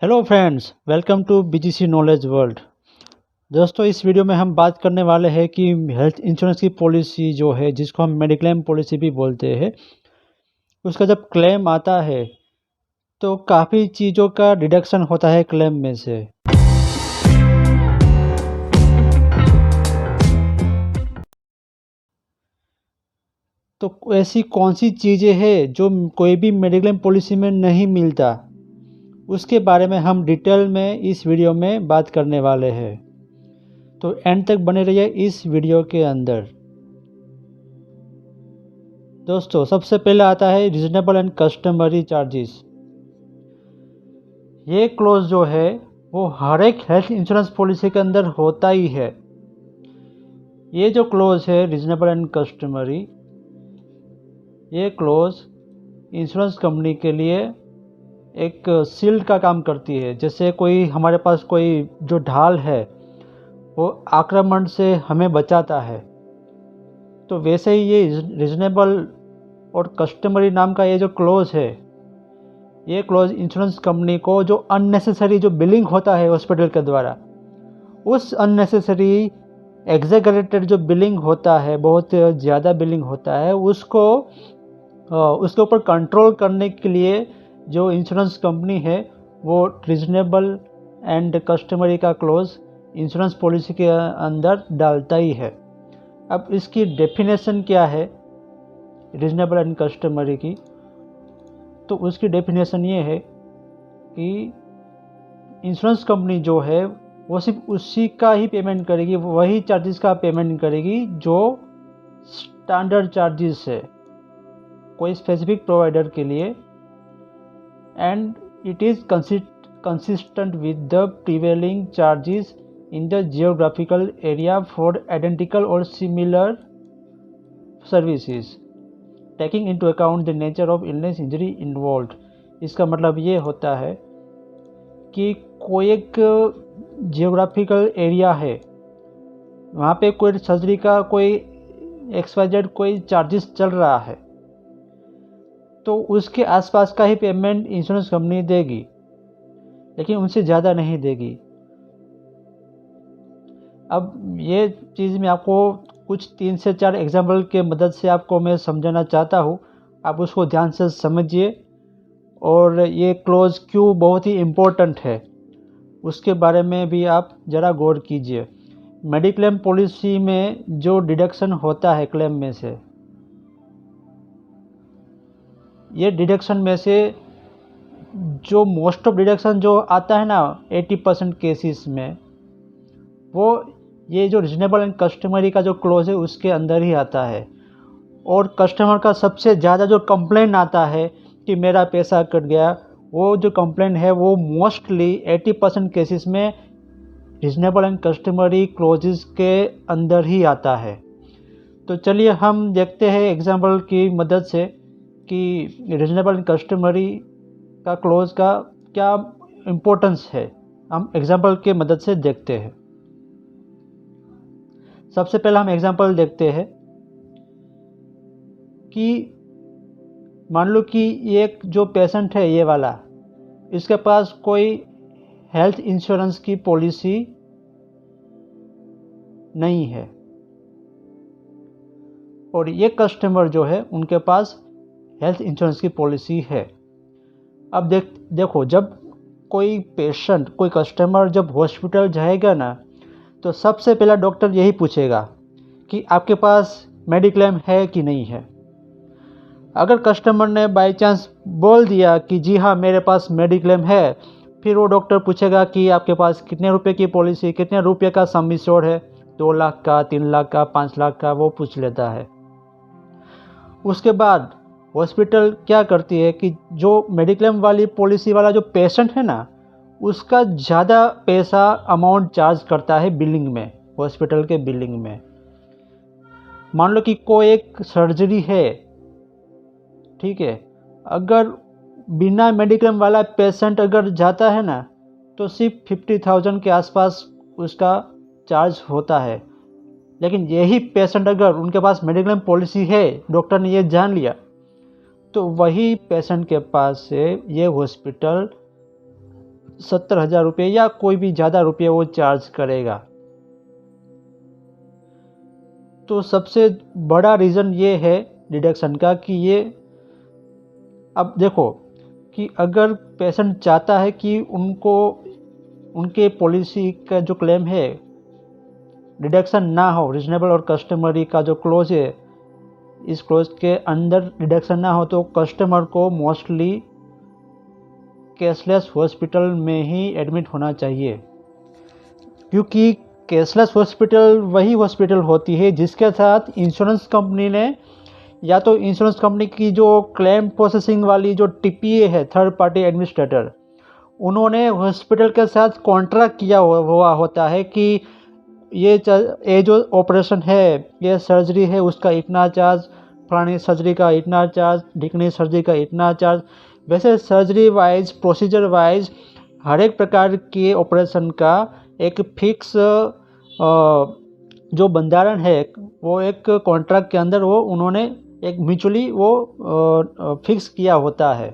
Hello friends, welcome to BGC knowledge world. दोस्तों, इस video में हम बात करने वाले हैं कि हेल्थ इंश्योरेंस की पॉलिसी जो है, जिसको हम मेडिक्लेम पॉलिसी भी बोलते हैं, उसका जब क्लेम आता है तो काफ़ी चीज़ों का डिडक्शन होता है क्लेम में से। तो ऐसी कौन सी चीज़ें हैं जो कोई भी मेडिक्लेम पॉलिसी में नहीं मिलता, उसके बारे में हम डिटेल में इस वीडियो में बात करने वाले हैं। तो एंड तक बने रहिए इस वीडियो के अंदर। दोस्तों, सबसे पहले आता है रीजनेबल एंड कस्टमरी चार्जेस। ये क्लोज जो है वो हर एक हेल्थ इंश्योरेंस पॉलिसी के अंदर होता ही है। ये जो क्लोज है रीजनेबल एंड कस्टमरी, ये क्लोज इंश्योरेंस कंपनी के लिए एक शील्ड का काम करती है। जैसे कोई हमारे पास कोई जो ढाल है वो आक्रमण से हमें बचाता है, तो वैसे ही ये रीजनेबल और कस्टमरी नाम का ये जो क्लोज है, ये क्लोज इंश्योरेंस कंपनी को जो अननेसेसरी जो बिलिंग होता है हॉस्पिटल के द्वारा, उस अननेसेसरी एग्जेगरेटेड जो बिलिंग होता है, बहुत ज़्यादा बिलिंग होता है, उसके ऊपर कंट्रोल करने के लिए जो इंश्योरेंस कंपनी है वो रीजनेबल एंड कस्टमरी का क्लोज इंश्योरेंस पॉलिसी के अंदर डालता ही है। अब इसकी डेफिनेशन क्या है रीजनेबल एंड कस्टमरी की? तो उसकी डेफिनेशन ये है कि इंश्योरेंस कंपनी जो है वो सिर्फ उसी का ही पेमेंट करेगी, वही चार्जेस का पेमेंट करेगी जो स्टैंडर्ड चार्जेस है कोई स्पेसिफिक प्रोवाइडर के लिए, and it is consistent with the prevailing charges in the geographical area for identical और similar services taking into account the nature of illness injury involved. इसका मतलब ये होता है कि कोई एक जियोग्राफिकल एरिया है, वहाँ पे कोई सर्जरी का कोई XYZ कोई चार्जेस चल रहा है, तो उसके आसपास का ही पेमेंट इंश्योरेंस कंपनी देगी, लेकिन उनसे ज़्यादा नहीं देगी। अब ये चीज़ मैं आपको कुछ 3 से 4 एग्जाम्पल के मदद से आपको मैं समझाना चाहता हूँ। आप उसको ध्यान से समझिए और ये क्लोज क्यों बहुत ही इम्पोर्टेंट है उसके बारे में भी आप ज़रा गौर कीजिए। मेडिक्लेम पॉलिसी में जो डिडक्शन होता है क्लेम में से, ये डिडक्शन में से जो मोस्ट ऑफ डिडक्शन जो आता है ना 80% केसेस में, वो ये जो रीजनेबल एंड कस्टमरी का जो क्लोज है उसके अंदर ही आता है। और कस्टमर का सबसे ज़्यादा जो कंप्लेंट आता है कि मेरा पैसा कट गया, वो जो कंप्लेंट है वो मोस्टली 80% केसेस में रीजनेबल एंड कस्टमरी क्लोजेस के अंदर ही आता है। तो चलिए हम देखते हैं एग्जाम्पल की मदद से कि रीजनेबल एंड कस्टमरी का क्लोज का क्या इम्पोर्टेंस है। हम एग्जाम्पल के मदद से देखते हैं। सबसे पहला हम एग्जाम्पल देखते हैं कि मान लो कि एक जो पेशेंट है ये वाला, इसके पास कोई हेल्थ इंश्योरेंस की पॉलिसी नहीं है, और ये कस्टमर जो है उनके पास हेल्थ इंश्योरेंस की पॉलिसी है। अब देखो, जब कोई पेशेंट, कोई कस्टमर जब हॉस्पिटल जाएगा ना, तो सबसे पहला डॉक्टर यही पूछेगा कि आपके पास मेडिक्लेम है कि नहीं है। अगर कस्टमर ने बाय चांस बोल दिया कि जी हाँ मेरे पास मेडिक्लेम है, फिर वो डॉक्टर पूछेगा कि आपके पास कितने रुपए की पॉलिसी, कितने रुपए का सम इंश्योर्ड है, 2 लाख का, 3 लाख का, 5 लाख का, वो पूछ लेता है। उसके बाद हॉस्पिटल क्या करती है कि जो मेडिक्लेम वाली पॉलिसी वाला जो पेशेंट है ना, उसका ज़्यादा पैसा अमाउंट चार्ज करता है बिलिंग में, हॉस्पिटल के बिलिंग में। मान लो कि कोई एक सर्जरी है, ठीक है, अगर बिना मेडिक्लेम वाला पेशेंट अगर जाता है ना, तो सिर्फ 50,000 के आसपास उसका चार्ज होता है। लेकिन यही पेशेंट अगर उनके पास मेडिक्लेम पॉलिसी है, डॉक्टर ने ये जान लिया, तो वही पेशेंट के पास से ये हॉस्पिटल 70,000 रुपये या कोई भी ज़्यादा रुपये वो चार्ज करेगा। तो सबसे बड़ा रीज़न ये है डिडक्शन का कि ये, अब देखो कि अगर पेशेंट चाहता है कि उनको उनके पॉलिसी का जो क्लेम है डिडक्शन ना हो, रीजनेबल और कस्टमरी का जो क्लोज है इस क्लोज के अंदर डिडक्शन ना हो, तो कस्टमर को मोस्टली कैशलेस हॉस्पिटल में ही एडमिट होना चाहिए। क्योंकि कैशलेस हॉस्पिटल वही हॉस्पिटल होती है जिसके साथ इंश्योरेंस कंपनी ने, या तो इंश्योरेंस कंपनी की जो क्लेम प्रोसेसिंग वाली जो टीपीए है, थर्ड पार्टी एडमिनिस्ट्रेटर, उन्होंने हॉस्पिटल के साथ कॉन्ट्रैक्ट किया हुआ होता है कि ये जो ऑपरेशन है, ये सर्जरी है, उसका इतना चार्ज, फलानी सर्जरी का इतना चार्ज, ढिकनी सर्जरी का इतना चार्ज। वैसे सर्जरी वाइज, प्रोसीजर वाइज हर एक प्रकार के ऑपरेशन का एक फिक्स जो बंधारण है वो एक कॉन्ट्रैक्ट के अंदर वो उन्होंने एक म्यूचुअली वो फिक्स किया होता है।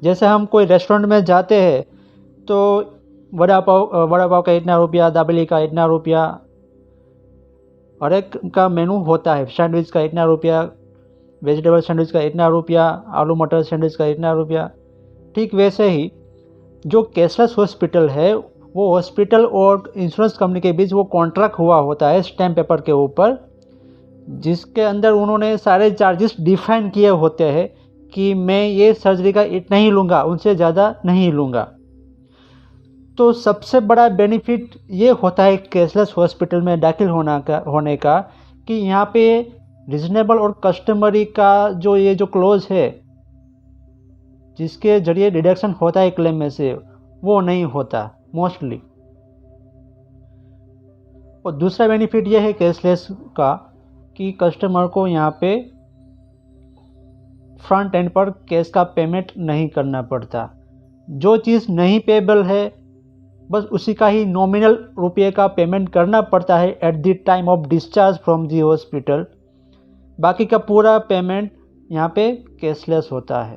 जैसे हम कोई रेस्टोरेंट में जाते हैं तो वड़ा पाव का इतना रुपया, दाबेली का इतना रुपया, हर एक का मेनू होता है। सैंडविच का इतना रुपया, वेजिटेबल सैंडविच का इतना रुपया, आलू मटर सैंडविच का इतना रुपया। ठीक वैसे ही जो कैशलेस हॉस्पिटल है वो हॉस्पिटल और इंश्योरेंस कंपनी के बीच वो कॉन्ट्रैक्ट हुआ होता है स्टैम्प पेपर के ऊपर, जिसके अंदर उन्होंने सारे चार्जेस डिफाइन किए होते हैं कि मैं ये सर्जरी का इतना ही लूँगा, उनसे ज़्यादा नहीं लूँगा। तो सबसे बड़ा बेनिफिट ये होता है कैशलेस हॉस्पिटल में दाखिल होने का कि यहाँ पे रीजनेबल और कस्टमरी का ये जो क्लोज है जिसके जरिए डिडक्शन होता है क्लेम में से, वो नहीं होता मोस्टली। और दूसरा बेनिफिट ये है कैशलेस का कि कस्टमर को यहाँ पे फ्रंट एंड पर कैश का पेमेंट नहीं करना पड़ता। जो चीज़ नहीं पेबल है बस उसी का ही नॉमिनल रुपये का पेमेंट करना पड़ता है at the time of discharge from the hospital. बाकी का पूरा पेमेंट यहाँ पे कैशलेस होता है।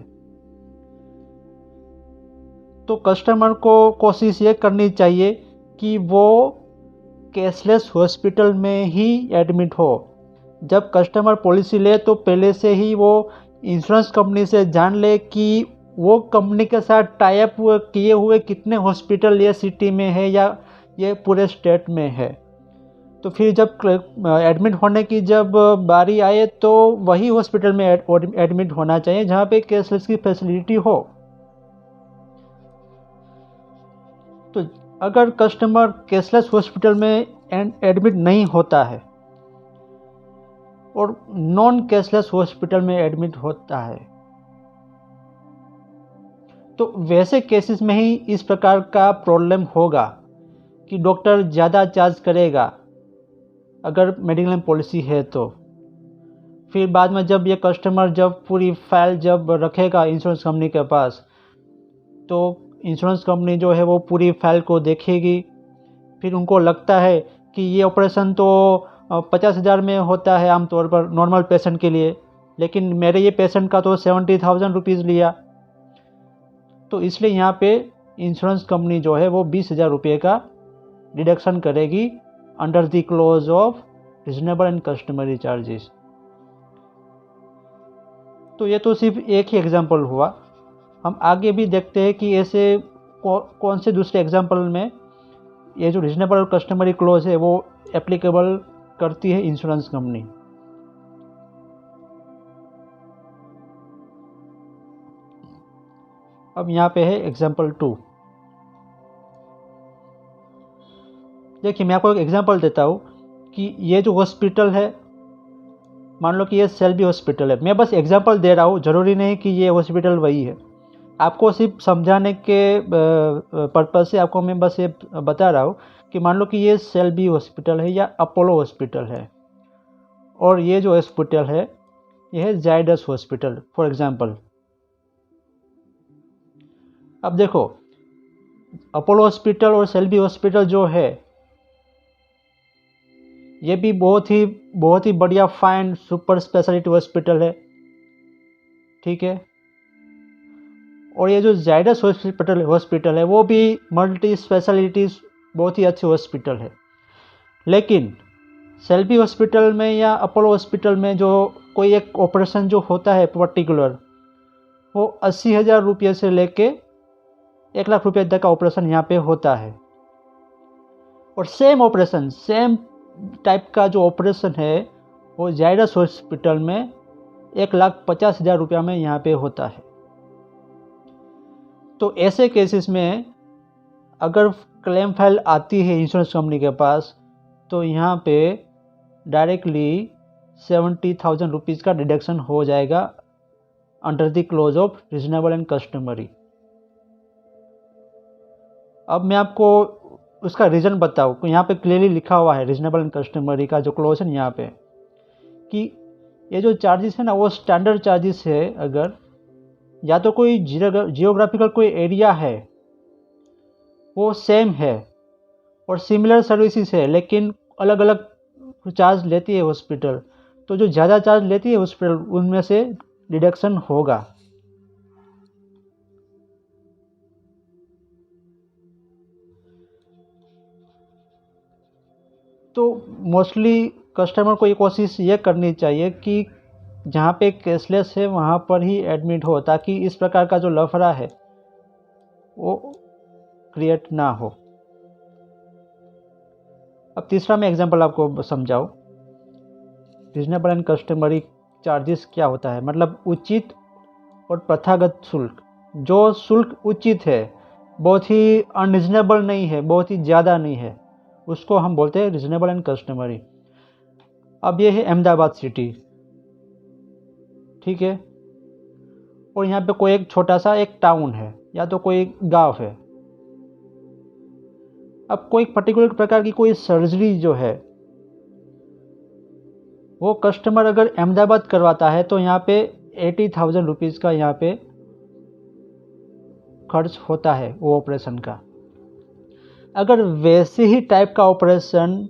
तो कस्टमर को कोशिश ये करनी चाहिए कि वो कैशलेस हॉस्पिटल में ही एडमिट हो। जब कस्टमर पॉलिसी ले तो पहले से ही वो इंश्योरेंस कंपनी से जान ले कि वो कंपनी के साथ टाई अप किए हुए कितने हॉस्पिटल ये सिटी में है या ये पूरे स्टेट में है। तो फिर जब एडमिट होने की जब बारी आए तो वही हॉस्पिटल में एडमिट होना चाहिए जहाँ पे कैशलेस की फैसिलिटी हो। तो अगर कस्टमर कैशलेस हॉस्पिटल में एडमिट नहीं होता है और नॉन कैशलेस हॉस्पिटल में एडमिट होता है तो वैसे केसेस में ही इस प्रकार का प्रॉब्लम होगा कि डॉक्टर ज़्यादा चार्ज करेगा अगर मेडिक्लेम पॉलिसी है तो। फिर बाद में जब ये कस्टमर जब पूरी फाइल जब रखेगा इंश्योरेंस कंपनी के पास तो इंश्योरेंस कंपनी जो है वो पूरी फाइल को देखेगी। फिर उनको लगता है कि ये ऑपरेशन तो 50,000 में होता है आमतौर पर नॉर्मल पेशेंट के लिए, लेकिन मेरे ये पेशेंट का तो 70,000 रुपीज़ लिया। तो इसलिए यहाँ पे इंश्योरेंस कंपनी जो है वो 20,000 रुपये का डिडक्शन करेगी under the close of reasonable and customary charges. तो ये तो सिर्फ एक ही एग्जांपल हुआ। हम आगे भी देखते हैं कि ऐसे कौन से दूसरे एग्जांपल में ये जो रीजनेबल और कस्टमरी क्लोज है वो एप्लीकेबल करती है इंश्योरेंस कंपनी। अब यहाँ पे है एग्जांपल 2। देखिए मैं आपको एक एग्जांपल देता हूँ कि ये जो हॉस्पिटल है, मान लो कि ये सेल्बी हॉस्पिटल है। मैं बस एग्जांपल दे रहा हूँ, ज़रूरी नहीं कि ये हॉस्पिटल वही है। आपको सिर्फ समझाने के पर्पज़ से आपको मैं बस ये बता रहा हूँ कि मान लो कि ये सेल्बी हॉस्पिटल है या अपोलो हॉस्पिटल है और ये जो हॉस्पिटल है ये है जायडस हॉस्पिटल फॉर एग्जांपल। अब देखो अपोलो हॉस्पिटल और सेल्बी हॉस्पिटल जो है ये भी बहुत ही बढ़िया फाइन सुपर स्पेशलिटी हॉस्पिटल है, ठीक है। और ये जो जायडस हॉस्पिटल है वो भी मल्टी स्पेशलिटीज़ बहुत ही अच्छी हॉस्पिटल है। लेकिन सेल्फी हॉस्पिटल में या अपोलो हॉस्पिटल में जो कोई एक ऑपरेशन जो होता है पर्टिकुलर, वो 80,000 रुपये से लेके 1,00,000 रुपये तक का ऑपरेशन यहाँ पे होता है। और सेम ऑपरेशन, सेम टाइप का जो ऑपरेशन है वो जायडस हॉस्पिटल में 1,50,000 रुपया में यहाँ पे होता है। तो ऐसे केसेस में अगर क्लेम फाइल आती है इंश्योरेंस कंपनी के पास, तो यहाँ पे डायरेक्टली 70,000 रुपीज़ का डिडक्शन हो जाएगा under the close of reasonable and customary. अब मैं आपको उसका रीज़न बताऊँ, यहाँ पे क्लियरली लिखा हुआ है रीजनेबल एंड कस्टमरी का जो क्लोज है यहाँ पे, कि ये जो चार्जेस है ना वो स्टैंडर्ड चार्जेस है। अगर या तो कोई जियोग्राफिकल कोई एरिया है वो सेम है और सिमिलर सर्विसेज है, लेकिन अलग अलग चार्ज लेती है हॉस्पिटल, तो जो ज़्यादा चार्ज लेती है हॉस्पिटल उनमें से डिडक्शन होगा। तो मोस्टली कस्टमर को ये कोशिश ये करनी चाहिए कि जहाँ पे कैशलेस है वहाँ पर ही एडमिट हो, ताकि इस प्रकार का जो लफड़ा है वो क्रिएट ना हो। अब तीसरा मैं एग्जांपल आपको समझाऊँ, रीजनेबल एंड कस्टमरी चार्जेस क्या होता है। मतलब उचित और प्रथागत शुल्क। जो शुल्क उचित है, बहुत ही अनरीजनेबल नहीं है, बहुत ही ज़्यादा नहीं है, उसको हम बोलते हैं रीजनेबल एंड कस्टमरी। अब ये है अहमदाबाद सिटी, ठीक है, और यहाँ पे कोई एक छोटा सा एक टाउन है या तो कोई गांव है। अब कोई पर्टिकुलर प्रकार की कोई सर्जरी जो है वो कस्टमर अगर अहमदाबाद करवाता है तो यहाँ पे 80,000 रुपीज़ का यहाँ पे खर्च होता है वो ऑपरेशन का। अगर वैसे ही टाइप का ऑपरेशन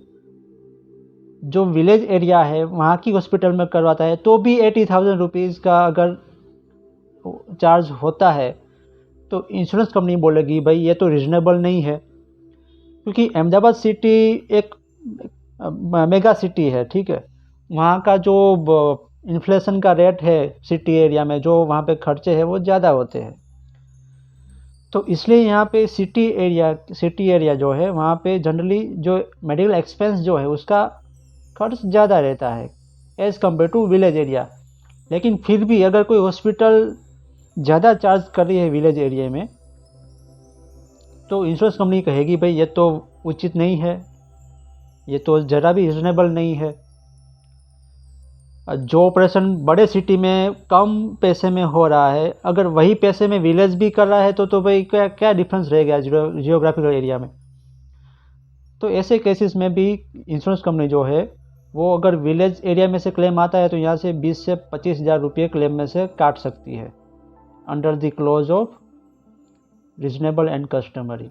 जो विलेज एरिया है वहाँ की हॉस्पिटल में करवाता है तो भी 80,000 रुपीज़ का अगर चार्ज होता है, तो इंश्योरेंस कंपनी बोलेगी भाई ये तो रीजनेबल नहीं है, क्योंकि अहमदाबाद सिटी एक मेगा सिटी है, ठीक है। वहाँ का जो इन्फ्लेशन का रेट है सिटी एरिया में, जो वहाँ पे खर्चे हैं वो ज़्यादा होते हैं। तो इसलिए यहाँ पे सिटी एरिया जो है वहाँ पे जनरली जो मेडिकल एक्सपेंस जो है उसका खर्च ज़्यादा रहता है as compare to village area. लेकिन फिर भी अगर कोई हॉस्पिटल ज़्यादा चार्ज कर रही है विलेज एरिया में, तो इंश्योरेंस कंपनी कहेगी भाई ये तो उचित नहीं है, ये तो ज़रा भी रीजनेबल नहीं है। जो ऑपरेशन बड़े सिटी में कम पैसे में हो रहा है, अगर वही पैसे में विलेज भी कर रहा है तो भाई क्या डिफरेंस रह गया जियोग्राफिकल एरिया में। तो ऐसे केसेस में भी इंश्योरेंस कंपनी जो है वो अगर विलेज एरिया में से क्लेम आता है तो यहाँ से 20 से 25,000 रुपये क्लेम में से काट सकती है under the close of reasonable and customary.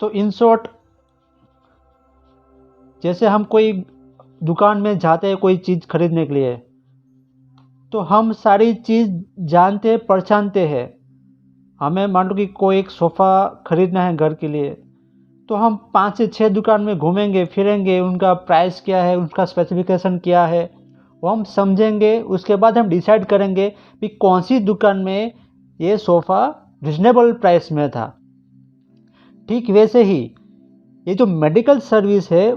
तो इन शॉर्ट, जैसे हम कोई दुकान में जाते हैं कोई चीज़ खरीदने के लिए, तो हम सारी चीज़ जानते पहचानते हैं। हमें मान लो कि कोई एक सोफ़ा खरीदना है घर के लिए, तो हम 5 से 6 दुकान में घूमेंगे फिरेंगे, उनका प्राइस क्या है, उनका स्पेसिफिकेशन क्या है वो हम समझेंगे। उसके बाद हम डिसाइड करेंगे कि कौन सी दुकान में ये सोफ़ा रिजनेबल प्राइस में था। ठीक वैसे ही ये जो मेडिकल सर्विस है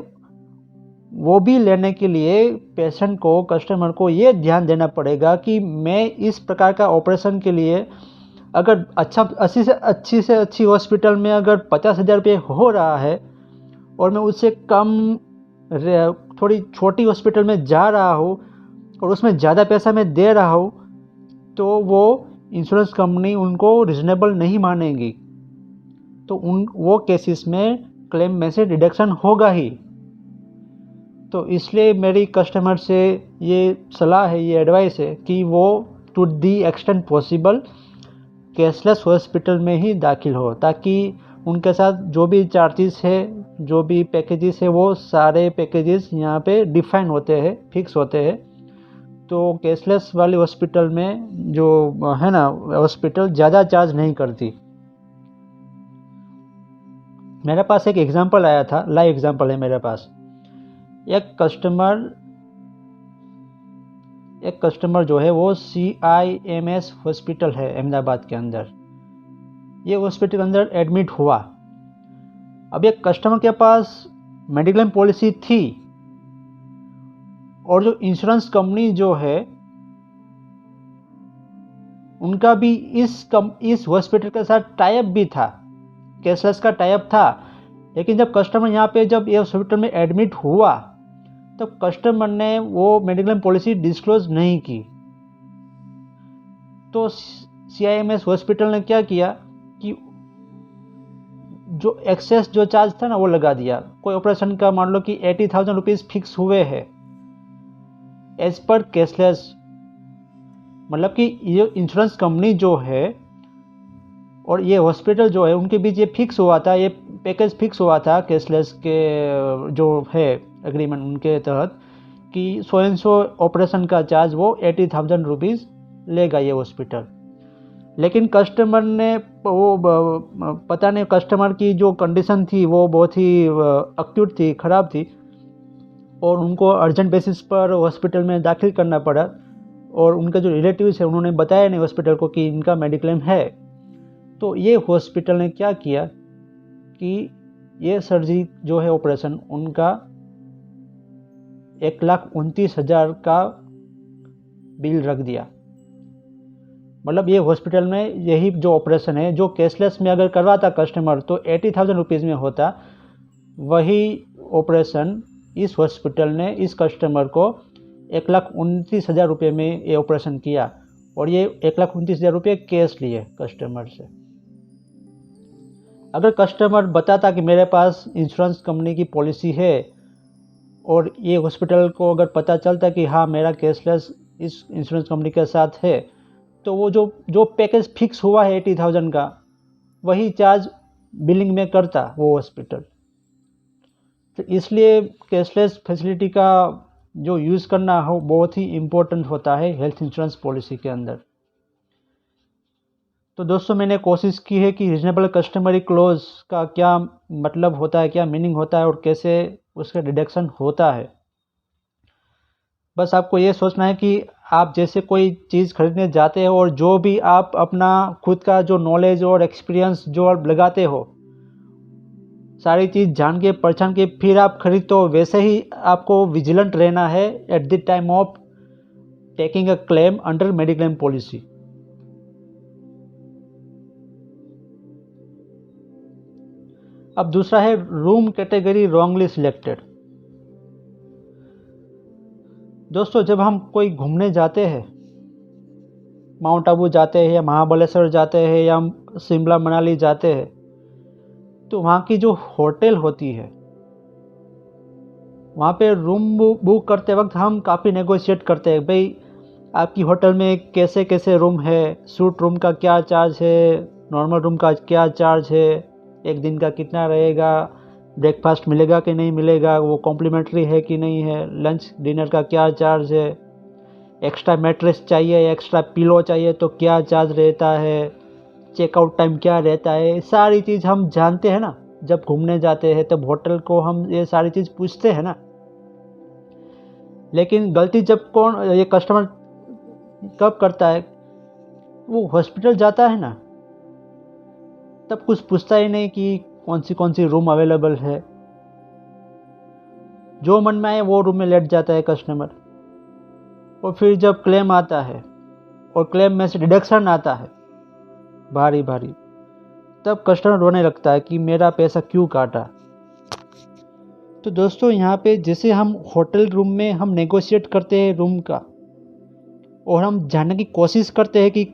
वो भी लेने के लिए पेशेंट को, कस्टमर को ये ध्यान देना पड़ेगा कि मैं इस प्रकार का ऑपरेशन के लिए अगर अच्छी से अच्छी हॉस्पिटल में अगर 50,000 रुपये हो रहा है और मैं उससे कम थोड़ी छोटी हॉस्पिटल में जा रहा हूँ और उसमें ज़्यादा पैसा मैं दे रहा हूँ, तो वो इंश्योरेंस कंपनी उनको रिजनेबल नहीं मानेगी। तो वो केसेस में क्लेम में से डिडक्शन होगा ही। तो इसलिए मेरी कस्टमर से ये सलाह है, ये एडवाइस है कि वो to the extent possible cashless hospital में ही दाखिल हो, ताकि उनके साथ जो भी चार्जेस है, जो भी पैकेजेस है, वो सारे पैकेजेस यहाँ पे डिफाइन होते हैं, फिक्स होते हैं। तो कैशलेस वाली हॉस्पिटल में जो है ना, हॉस्पिटल ज़्यादा चार्ज नहीं करती। मेरे पास एक एग्जांपल आया था, लाइव एग्जांपल है मेरे पास। एक कस्टमर जो है वो CIMS हॉस्पिटल है अहमदाबाद के अंदर। ये हॉस्पिटल के अंदर एडमिट हुआ। अब एक कस्टमर के पास मेडिक्लेम पॉलिसी थी और जो इंश्योरेंस कंपनी जो है उनका भी इस हॉस्पिटल के साथ टाई अप भी था, कैशलेस का टाई अप था। लेकिन जब कस्टमर यहाँ पे जब ये हॉस्पिटल में एडमिट हुआ तब कस्टमर ने वो मेडिक्लेम पॉलिसी डिस्क्लोज नहीं की। तो CIMS हॉस्पिटल ने क्या किया कि जो एक्सेस जो चार्ज था ना वो लगा दिया। कोई ऑपरेशन का मान लो कि 80,000 रुपीज़ फिक्स हुए हैं एज पर कैशलेस, मतलब कि ये इंश्योरेंस कंपनी जो है और ये हॉस्पिटल जो है उनके बीच ये फिक्स हुआ था, ये पैकेज फिक्स हुआ था कैशलेस के जो है एग्रीमेंट उनके तहत कि 100 ऑपरेशन का चार्ज वो 80,000 रुपीज़ लेगा ये हॉस्पिटल। लेकिन कस्टमर ने वो पता नहीं, कस्टमर की जो कंडीशन थी वो बहुत ही एक्यूट थी, ख़राब थी और उनको अर्जेंट बेसिस पर हॉस्पिटल में दाखिल करना पड़ा। और उनके जो रिलेटिव्स है उन्होंने बताया नहीं हॉस्पिटल को कि इनका मेडिक्लेम है। तो ये हॉस्पिटल ने क्या किया कि ये सर्जरी जो है ऑपरेशन उनका 1,29,000 का बिल रख दिया। मतलब ये हॉस्पिटल में यही जो ऑपरेशन है जो कैशलेस में अगर करवाता कस्टमर तो 80,000 रुपीज़ में होता, वही ऑपरेशन इस हॉस्पिटल ने इस कस्टमर को 1,29,000 रुपये में ये ऑपरेशन किया और ये 1,29,000 रुपये कैश लिए कस्टमर से। अगर कस्टमर बताता कि मेरे पास इंश्योरेंस कंपनी की पॉलिसी है और ये हॉस्पिटल को अगर पता चलता कि हाँ मेरा कैशलेस इस इंश्योरेंस कंपनी के साथ है, तो वो जो पैकेज फिक्स हुआ है 80,000 का वही चार्ज बिलिंग में करता वो हॉस्पिटल। तो इसलिए कैशलेस फैसिलिटी का जो यूज़ करना हो बहुत ही इम्पोर्टेंट होता है हेल्थ इंश्योरेंस पॉलिसी के अंदर। तो दोस्तों मैंने कोशिश की है कि रीजनेबल कस्टमरी क्लोज का क्या मतलब होता है, क्या मीनिंग होता है और कैसे उसका डिडक्शन होता है। बस आपको ये सोचना है कि आप जैसे कोई चीज़ खरीदने जाते हो और जो भी आप अपना खुद का जो नॉलेज और एक्सपीरियंस जो आप लगाते हो, सारी चीज़ जान के पहचान के फिर आप खरीदो, वैसे ही आपको विजिलेंट रहना है at the time of taking a claim under mediclaim policy. अब दूसरा है रूम कैटेगरी रॉन्गली सिलेक्टेड। दोस्तों जब हम कोई घूमने जाते हैं, माउंट आबू जाते हैं या महाबलेश्वर जाते हैं या हम शिमला मनाली जाते हैं, तो वहाँ की जो होटल होती है वहाँ पे रूम बुक करते वक्त हम काफ़ी नेगोशिएट करते हैं। भाई आपकी होटल में कैसे कैसे रूम है, सूट रूम का क्या चार्ज है, नॉर्मल रूम का क्या चार्ज है, एक दिन का कितना रहेगा, ब्रेकफास्ट मिलेगा कि नहीं मिलेगा, वो कॉम्प्लीमेंट्री है कि नहीं है, लंच डिनर का क्या चार्ज है, एक्स्ट्रा मैट्रेस चाहिए, एक्स्ट्रा पिलो चाहिए तो क्या चार्ज रहता है, चेकआउट टाइम क्या रहता है। सारी चीज़ हम जानते हैं ना, जब घूमने जाते हैं तब होटल को हम ये सारी चीज़ पूछते हैं ना। लेकिन गलती जब ये कस्टमर कब करता है, वो हॉस्पिटल जाता है ना तब कुछ पूछता ही नहीं कि कौन सी रूम अवेलेबल है, जो मन में आए वो रूम में लेट जाता है कस्टमर। और फिर जब क्लेम आता है और क्लेम में से डिडक्शन आता है भारी भारी, तब कस्टमर रोने लगता है कि मेरा पैसा क्यों काटा। तो दोस्तों यहाँ पे जैसे हम होटल रूम में हम नेगोशिएट करते हैं रूम का और हम जानने की कोशिश करते हैं कि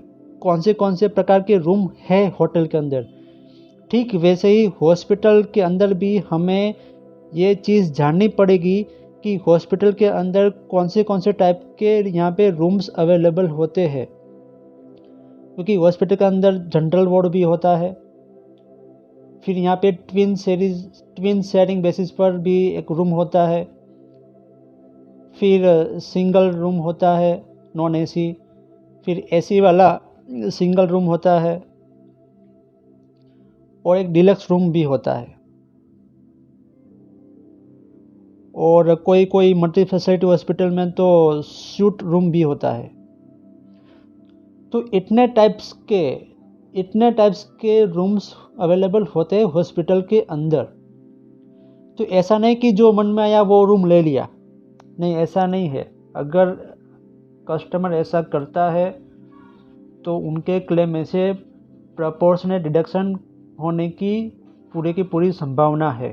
कौन से प्रकार के रूम है होटल के अंदर, ठीक वैसे ही हॉस्पिटल के अंदर भी हमें ये चीज़ जाननी पड़ेगी कि हॉस्पिटल के अंदर कौन से टाइप के यहाँ पे रूम्स अवेलेबल होते हैं। क्योंकि हॉस्पिटल के अंदर जनरल वार्ड भी होता है, फिर यहाँ पे ट्विन शेयरिंग बेसिस पर भी एक रूम होता है, फिर सिंगल रूम होता है नॉन एसी, फिर एसी वाला सिंगल रूम होता है और एक डिलक्स रूम भी होता है, और कोई कोई मल्टी फैसिलिटी हॉस्पिटल में तो सूट रूम भी होता है। तो इतने टाइप्स के रूम्स अवेलेबल होते हैं हॉस्पिटल के अंदर। तो ऐसा नहीं कि जो मन में आया वो रूम ले लिया, नहीं, ऐसा नहीं है। अगर कस्टमर ऐसा करता है तो उनके क्लेम में से प्रपोर्शनेट डिडक्शन होने की पूरी संभावना है।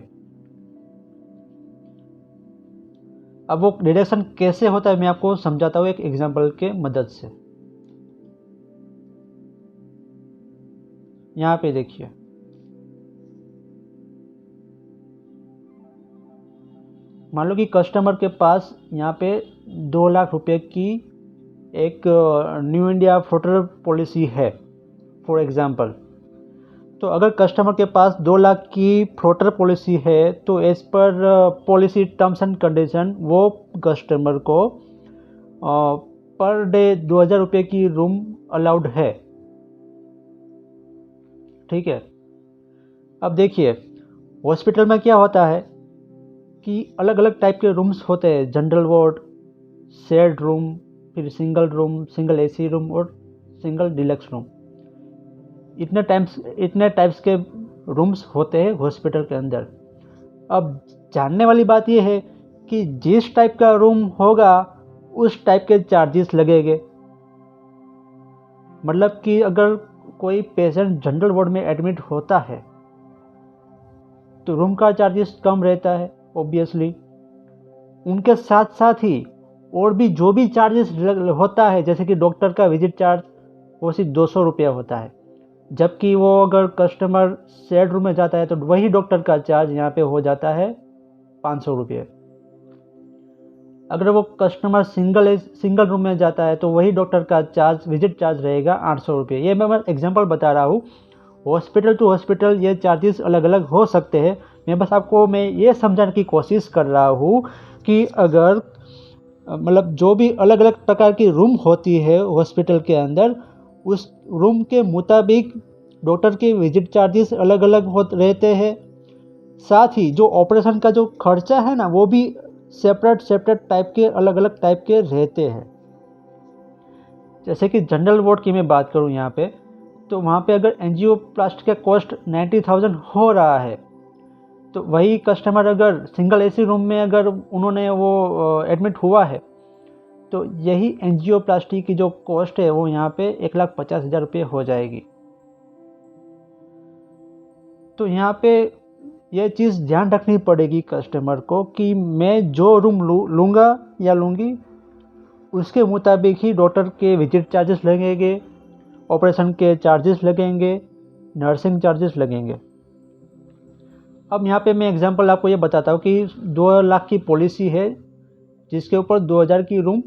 अब वो डिडक्शन कैसे होता है मैं आपको समझाता हूँ एक एग्जांपल के मदद से। यहाँ पे देखिए, मान लो कि कस्टमर के पास यहाँ पे 2 लाख रुपए की एक न्यू इंडिया फ्लोटर पॉलिसी है फॉर एग्जांपल। तो अगर कस्टमर के पास 2 लाख की फ्लोटर पॉलिसी है तो as per policy terms and condition वो कस्टमर को पर डे 2000 रुपये की रूम अलाउड है। ठीक है। अब देखिए, हॉस्पिटल में क्या होता है कि अलग अलग टाइप के रूम्स होते हैं, जनरल वार्ड, शेयर्ड रूम, फिर single room, single AC room और सिंगल डिलक्स रूम। इतने टाइप्स के रूम्स होते हैं हॉस्पिटल के अंदर। अब जानने वाली बात यह है कि जिस टाइप का रूम होगा उस टाइप के चार्जेस लगेंगे। मतलब कि अगर कोई पेशेंट जनरल वार्ड में एडमिट होता है तो रूम का चार्जेस कम रहता है ऑब्वियसली। उनके साथ साथ ही और भी जो भी चार्जेस होता है, जैसे कि डॉक्टर का विजिट चार्ज, वो सिर्फ 200 रुपया होता है। जबकि वो अगर कस्टमर शेयर्ड रूम में जाता है तो वही डॉक्टर का चार्ज यहाँ पे हो जाता है 500 रुपये। अगर वो कस्टमर सिंगल रूम में जाता है तो वही डॉक्टर का चार्ज, विजिट चार्ज रहेगा 800 रुपये। ये मैं एग्जांपल बता रहा हूँ। हॉस्पिटल टू हॉस्पिटल ये चार्जेस अलग अलग हो सकते हैं। मैं ये समझाने की कोशिश कर रहा हूँ कि अगर मतलब जो भी अलग अलग प्रकार की रूम होती है हॉस्पिटल के अंदर, उस रूम के मुताबिक डॉक्टर के विजिट चार्जेस अलग अलग रहते हैं। साथ ही जो ऑपरेशन का जो खर्चा है ना, वो भी सेपरेट टाइप के, अलग अलग टाइप के रहते हैं। जैसे कि जनरल वार्ड की मैं बात करूं यहाँ पे, तो वहाँ पे अगर एंजियोप्लास्टी का कॉस्ट 90,000 हो रहा है तो वही कस्टमर अगर सिंगल एसी रूम में अगर उन्होंने वो एडमिट हुआ है तो यही एंजियोप्लास्टी की जो कॉस्ट है वो यहाँ पे 1,50,000 रुपये हो जाएगी। तो यहाँ पे ये चीज़ ध्यान रखनी पड़ेगी कस्टमर को कि मैं जो रूम लूँगा या लूँगी उसके मुताबिक ही डॉक्टर के विजिट चार्जेस लगेंगे, ऑपरेशन के चार्जेस लगेंगे, नर्सिंग चार्जेस लगेंगे। अब यहाँ पे मैं एग्जांपल आपको ये बताता हूँ कि 2 लाख की पॉलिसी है जिसके ऊपर 2000 की रूम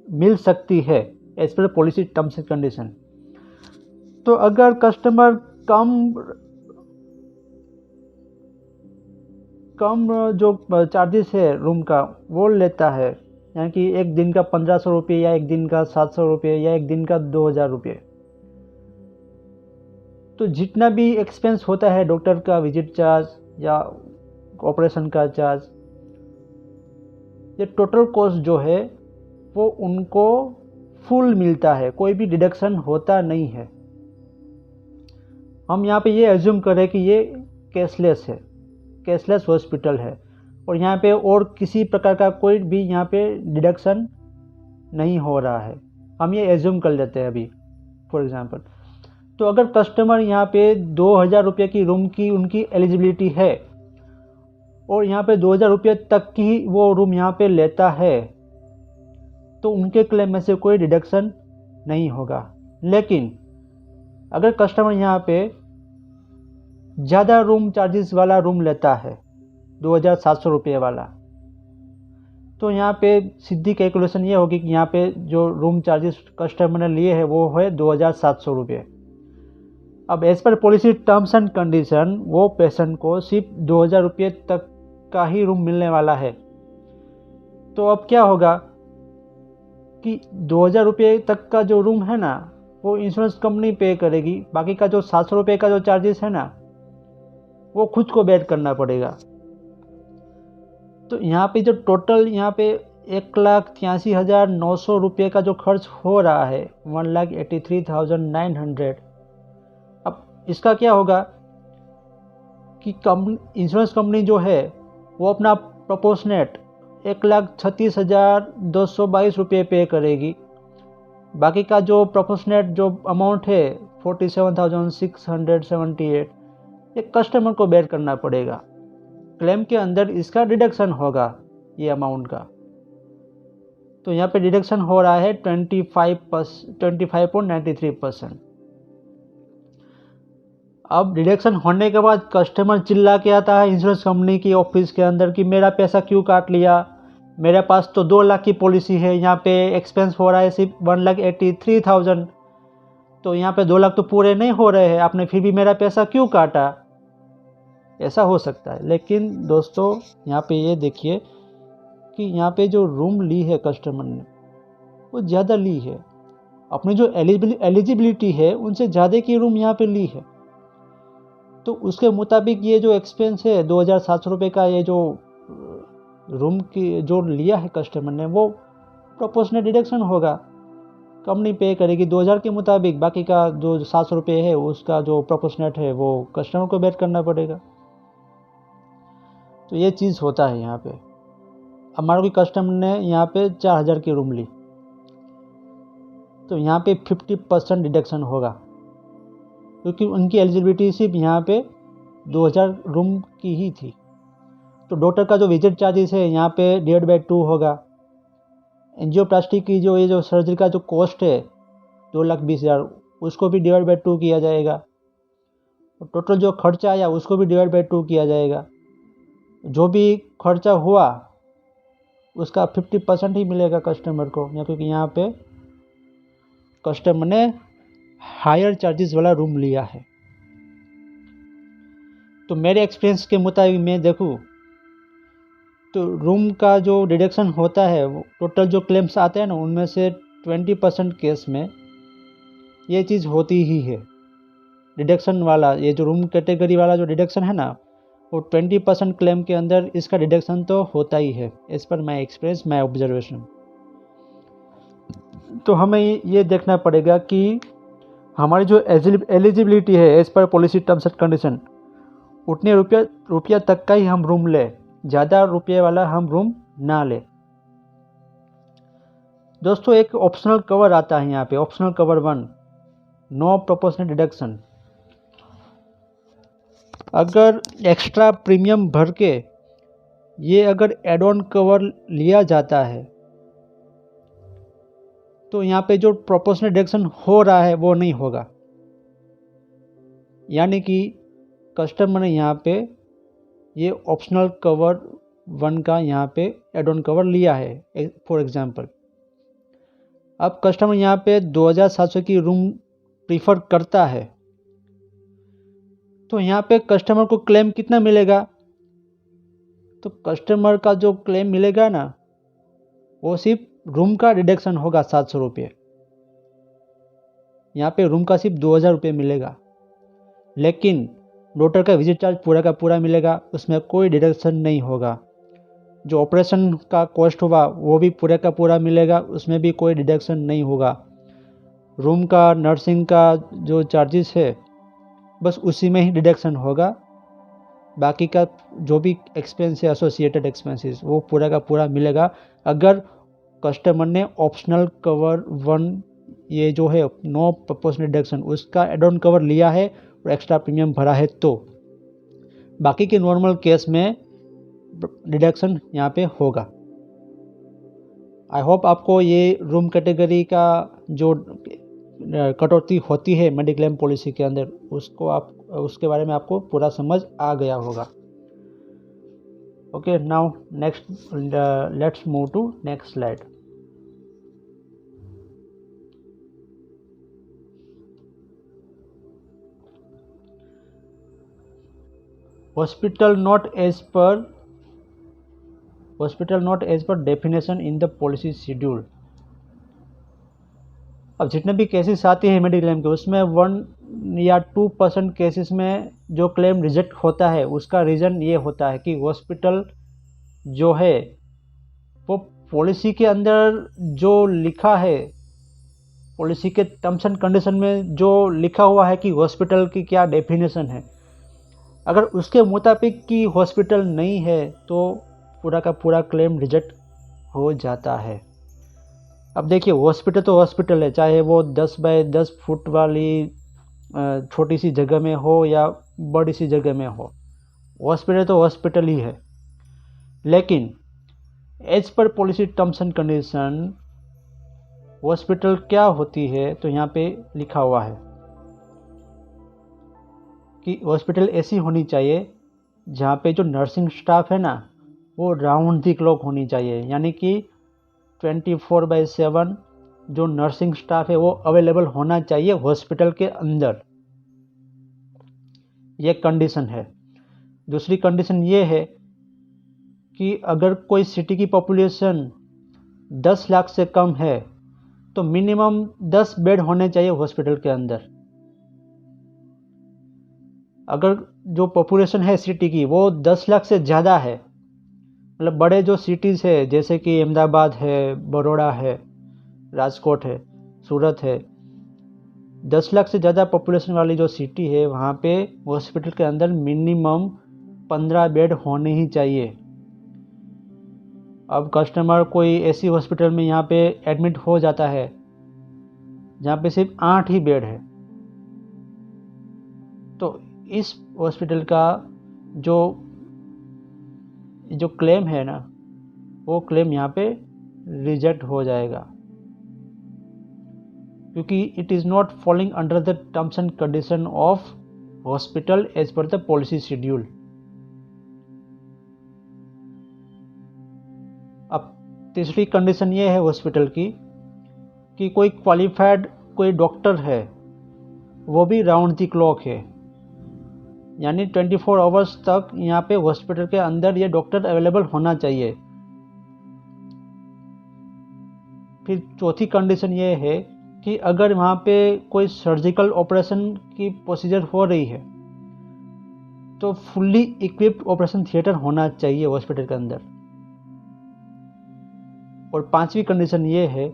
मिल सकती है as per policy terms and condition. तो अगर कस्टमर कम जो चार्जेस है रूम का वो लेता है, यानी कि एक दिन का 1500 रुपये या एक दिन का 700 रुपये या एक दिन का 2000 रुपये, तो जितना भी एक्सपेंस होता है डॉक्टर का विजिट चार्ज या ऑपरेशन का चार्ज, ये टोटल कॉस्ट जो है वो उनको फुल मिलता है, कोई भी डिडक्शन होता नहीं है। हम यहाँ पे ये एज्यूम करें कि ये कैशलेस हॉस्पिटल है और यहाँ पे और किसी प्रकार का कोई भी यहाँ पे डिडक्शन नहीं हो रहा है। हम ये एज्यूम कर लेते हैं अभी फॉर एग्जांपल। तो अगर कस्टमर यहाँ पे 2000 रुपये की रूम की उनकी एलिजिबिलिटी है और यहाँ पे 2000 रुपये तक की वो रूम यहाँ पे लेता है तो उनके क्लेम में से कोई डिडक्शन नहीं होगा। लेकिन अगर कस्टमर यहाँ पे ज़्यादा रूम चार्जेस वाला रूम लेता है 2700 रुपये वाला, तो यहाँ पे सीधी कैलकुलेशन ये होगी कि यहाँ पे जो रूम चार्जेस कस्टमर ने लिए हैं वो है 2700 रुपये। अब as per policy terms and condition वो पेशेंट को सिर्फ 2000 रुपये तक का ही रूम मिलने वाला है। तो अब क्या होगा कि 2,000 रुपये तक का जो रूम है ना वो इंश्योरेंस कंपनी पे करेगी, बाकी का जो 700 रुपये का जो चार्जेस है ना वो खुद को बेयर करना पड़ेगा। तो यहाँ पे जो टोटल यहाँ पे 1,83,900 रुपये का जो खर्च हो रहा है 1,83,900। अब इसका क्या होगा कि इंश्योरेंस कंपनी जो है वो अपना प्रोपोर्शनेट 1,36,222 रुपये पे करेगी, बाकी का जो प्रोपोर्शनेट जो अमाउंट है 47,678 ये कस्टमर को बेयर करना पड़ेगा। क्लेम के अंदर इसका डिडक्शन होगा ये अमाउंट का। तो यहाँ पे डिडक्शन हो रहा है 25.93%। अब डिडक्शन होने के बाद कस्टमर चिल्ला के आता है इंश्योरेंस कंपनी की ऑफिस के अंदर कि मेरा पैसा क्यों काट लिया, मेरे पास तो 2 लाख की पॉलिसी है, यहाँ पे एक्सपेंस हो रहा है सिर्फ 1,83,000, तो यहाँ पे 2 लाख तो पूरे नहीं हो रहे हैं, आपने फिर भी मेरा पैसा क्यों काटा। ऐसा हो सकता है। लेकिन दोस्तों यहाँ पे ये देखिए कि यहाँ पे जो रूम ली है कस्टमर ने वो ज़्यादा ली है, अपनी जो एलिजिबिलिटी है उनसे ज़्यादा की रूम यहाँ पे ली है। तो उसके मुताबिक ये जो एक्सपेंस है 2,700 रुपये का, ये जो रूम की जो लिया है कस्टमर ने वो प्रोपोर्शनल डिडक्शन होगा, कंपनी पे करेगी 2,000 के मुताबिक, बाकी का जो 700 रुपये है उसका जो प्रोपोर्शनेट है वो कस्टमर को बेयर करना पड़ेगा। तो ये चीज़ होता है यहाँ पे। हमारा कोई कस्टमर ने यहाँ पे 4,000 की रूम ली तो यहाँ पे 50% डिडक्शन होगा, क्योंकि उनकी एलिजिबिलिटी सिर्फ यहाँ पे 2,000 रूम की ही थी। तो डॉक्टर का जो विजिट चार्जेस है यहाँ पे /2 होगा। एंजियोप्लास्टी की जो ये जो सर्जरी का जो कॉस्ट है 2,20,000 उसको भी /2 किया जाएगा। टोटल जो खर्चा आया उसको भी /2 किया जाएगा। जो भी खर्चा हुआ उसका 50% ही मिलेगा कस्टमर को, क्योंकि यहाँ पे कस्टमर ने हायर चार्जेस वाला रूम लिया है। तो मेरे एक्सपीरियंस के मुताबिक मैं देखूँ तो रूम का जो डिडक्शन होता है वो टोटल जो क्लेम्स आते हैं ना उनमें से 20% केस में ये चीज़ होती ही है। डिडक्शन वाला ये जो रूम कैटेगरी वाला जो डिडक्शन है ना वो 20% क्लेम के अंदर इसका डिडक्शन तो होता ही है, एज पर माई एक्सपीरियंस, माई ऑब्जर्वेशन। तो हमें ये देखना पड़ेगा कि हमारी जो एलिजिबिलिटी है as per policy terms and condition उतने रुपया तक का ही हम रूम ले, ज़्यादा रुपये वाला हम रूम ना ले। दोस्तों एक ऑप्शनल कवर आता है यहाँ पे, optional cover 1, no proportional deduction. अगर एक्स्ट्रा प्रीमियम भर के ये अगर एड ऑन कवर लिया जाता है तो यहाँ पे जो प्रोपोर्शनल डिडक्शन हो रहा है वो नहीं होगा, यानी कि कस्टमर ने यहाँ पे ये ऑप्शनल कवर 1 का यहाँ पे एड ऑन कवर लिया है फॉर एग्जांपल। अब कस्टमर यहाँ पे 2,700 की रूम प्रीफर करता है तो यहाँ पे कस्टमर को क्लेम कितना मिलेगा, तो कस्टमर का जो क्लेम मिलेगा ना वो सिर्फ रूम का डिडक्शन होगा 700 रुपये। यहाँ पे रूम का सिर्फ 2,000 रुपये मिलेगा, लेकिन डॉक्टर का विजिट चार्ज पूरा का पूरा मिलेगा, उसमें कोई डिडक्शन नहीं होगा। जो ऑपरेशन का कॉस्ट हुआ वो भी पूरे का पूरा मिलेगा, उसमें भी कोई डिडक्शन नहीं होगा। रूम का नर्सिंग का जो चार्जेस है बस उसी में ही डिडक्शन होगा, बाकी का जो भी एक्सपेंस है एसोसिएटेड एक्सपेंसेस वो पूरा का पूरा मिलेगा। अगर कस्टमर ने ऑप्शनल कवर 1 ये जो है नो प्रोपोर्शनल डिडक्शन उसका एड ऑन कवर लिया है और एक्स्ट्रा प्रीमियम भरा है तो बाकी के नॉर्मल केस में डिडक्शन यहाँ पे होगा। आई होप आपको ये रूम कैटेगरी का जो कटौती होती है मेडिक्लेम पॉलिसी के अंदर उसके बारे में आपको पूरा समझ आ गया होगा। Okay, now next let's move to next slide. Hospital not as per hospital not as per definition in the policy schedule. अब जितने भी केसेस आते हैं मेडिक्लेम के, उसमें 1 या 2% केसेस में जो क्लेम रिजेक्ट होता है उसका रीज़न ये होता है कि हॉस्पिटल जो है वो पॉलिसी के अंदर जो लिखा है, पॉलिसी के टर्म्स एंड कंडीशन में जो लिखा हुआ है कि हॉस्पिटल की क्या डेफिनेशन है, अगर उसके मुताबिक कि हॉस्पिटल नहीं है तो पूरा का पूरा क्लेम रिजेक्ट हो जाता है। अब देखिए, हॉस्पिटल तो हॉस्पिटल है, चाहे वो 10 बाय 10 फुट वाली छोटी सी जगह में हो या बड़ी सी जगह में हो, हॉस्पिटल तो हॉस्पिटल ही है। लेकिन as per policy terms and condition hospital क्या होती है, तो यहाँ पे लिखा हुआ है कि हॉस्पिटल ऐसी होनी चाहिए जहाँ पे जो नर्सिंग स्टाफ है ना वो राउंड दी क्लॉक होनी चाहिए, यानी कि 24/7 जो नर्सिंग स्टाफ है वो अवेलेबल होना चाहिए हॉस्पिटल के अंदर। ये कंडीशन है। दूसरी कंडीशन ये है कि अगर कोई सिटी की पॉपुलेशन 10 लाख से कम है तो मिनिमम 10 बेड होने चाहिए हॉस्पिटल के अंदर। अगर जो पॉपुलेशन है सिटी की वो 10 लाख से ज़्यादा है, मतलब बड़े जो सिटीज़ है जैसे कि अहमदाबाद है, बड़ौदा है, राजकोट है, सूरत है, 10 लाख से ज़्यादा पॉपुलेशन वाली जो सिटी है वहाँ पे हॉस्पिटल के अंदर मिनिमम 15 बेड होने ही चाहिए। अब कस्टमर कोई ऐसी हॉस्पिटल में यहाँ पे एडमिट हो जाता है जहाँ पे सिर्फ 8 ही बेड है, तो इस हॉस्पिटल का जो जो क्लेम है ना वो क्लेम यहाँ पे रिजेक्ट हो जाएगा, क्योंकि it is not falling under the terms and condition of hospital as per the policy schedule. अब तीसरी कंडीशन ये है हॉस्पिटल की कि कोई क्वालिफाइड कोई डॉक्टर है, वो भी राउंड द क्लॉक है, यानी 24 आवर्स तक यहाँ पे हॉस्पिटल के अंदर ये डॉक्टर अवेलेबल होना चाहिए। फिर चौथी कंडीशन ये है कि अगर वहाँ पे कोई सर्जिकल ऑपरेशन की प्रोसीजर हो रही है तो फुल्ली इक्विप्ड ऑपरेशन थिएटर होना चाहिए हॉस्पिटल के अंदर। और पांचवी कंडीशन ये है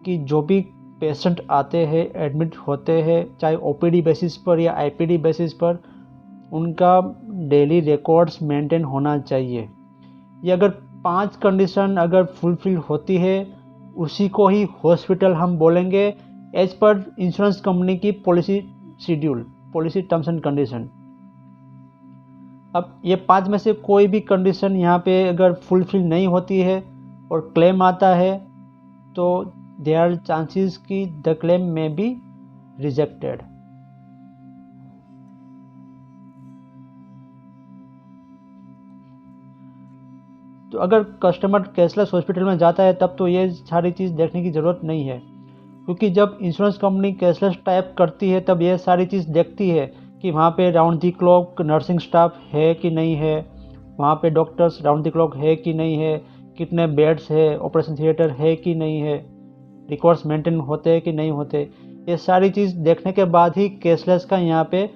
कि जो भी पेशेंट आते हैं, एडमिट होते हैं, चाहे ओपीडी बेसिस पर या आईपीडी बेसिस पर, उनका डेली रिकॉर्ड्स मेंटेन होना चाहिए। ये अगर 5 कंडीशन अगर फुलफिल होती है उसी को ही हॉस्पिटल हम बोलेंगे एज पर इंश्योरेंस कंपनी की policy schedule, policy terms and condition. अब ये 5 में से कोई भी कंडीशन यहाँ पे अगर फुलफिल नहीं होती है और क्लेम आता है तो देयर आर चांसेस कि द क्लेम में बी रिजेक्टेड। तो अगर कस्टमर कैशलेस हॉस्पिटल में जाता है तब तो ये सारी चीज़ देखने की ज़रूरत नहीं है, क्योंकि जब इंश्योरेंस कंपनी कैशलेस टाइप करती है तब ये सारी चीज़ देखती है कि वहाँ पे राउंड दी क्लॉक नर्सिंग स्टाफ है कि नहीं है, वहाँ पे डॉक्टर्स राउंड दी क्लॉक है कि नहीं है, कितने बेड्स है, ऑपरेशन थिएटर है कि नहीं है, रिकॉर्ड्स मेंटेन होते हैं कि नहीं होते। ये सारी चीज़ देखने के बाद ही कैशलेस का यहाँ पे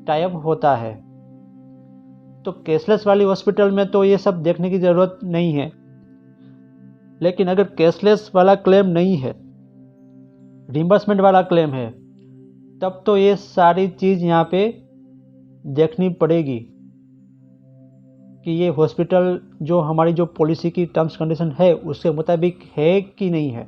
टाइप होता है। तो कैशलेस वाली हॉस्पिटल में तो ये सब देखने की ज़रूरत नहीं है। लेकिन अगर कैशलेस वाला क्लेम नहीं है, रिम्बर्समेंट वाला क्लेम है, तब तो ये सारी चीज़ यहाँ पे देखनी पड़ेगी कि ये हॉस्पिटल जो हमारी जो पॉलिसी की टर्म्स कंडीशन है उसके मुताबिक है कि नहीं है।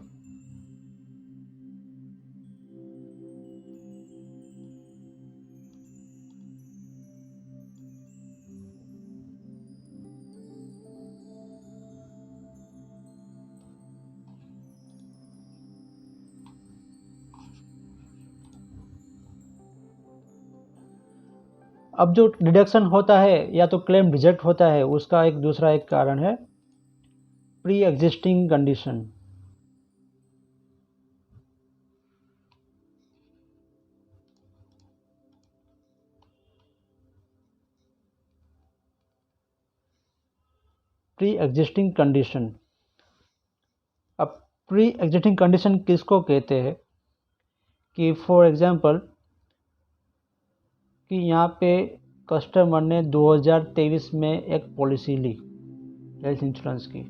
अब जो डिडक्शन होता है या तो क्लेम रिजेक्ट होता है उसका एक दूसरा एक कारण है pre existing condition. Pre existing condition. अब प्री एग्जिस्टिंग कंडीशन किसको कहते हैं कि फॉर एग्जांपल कि यहाँ पे कस्टमर ने 2023 में एक पॉलिसी ली हेल्थ इंश्योरेंस की।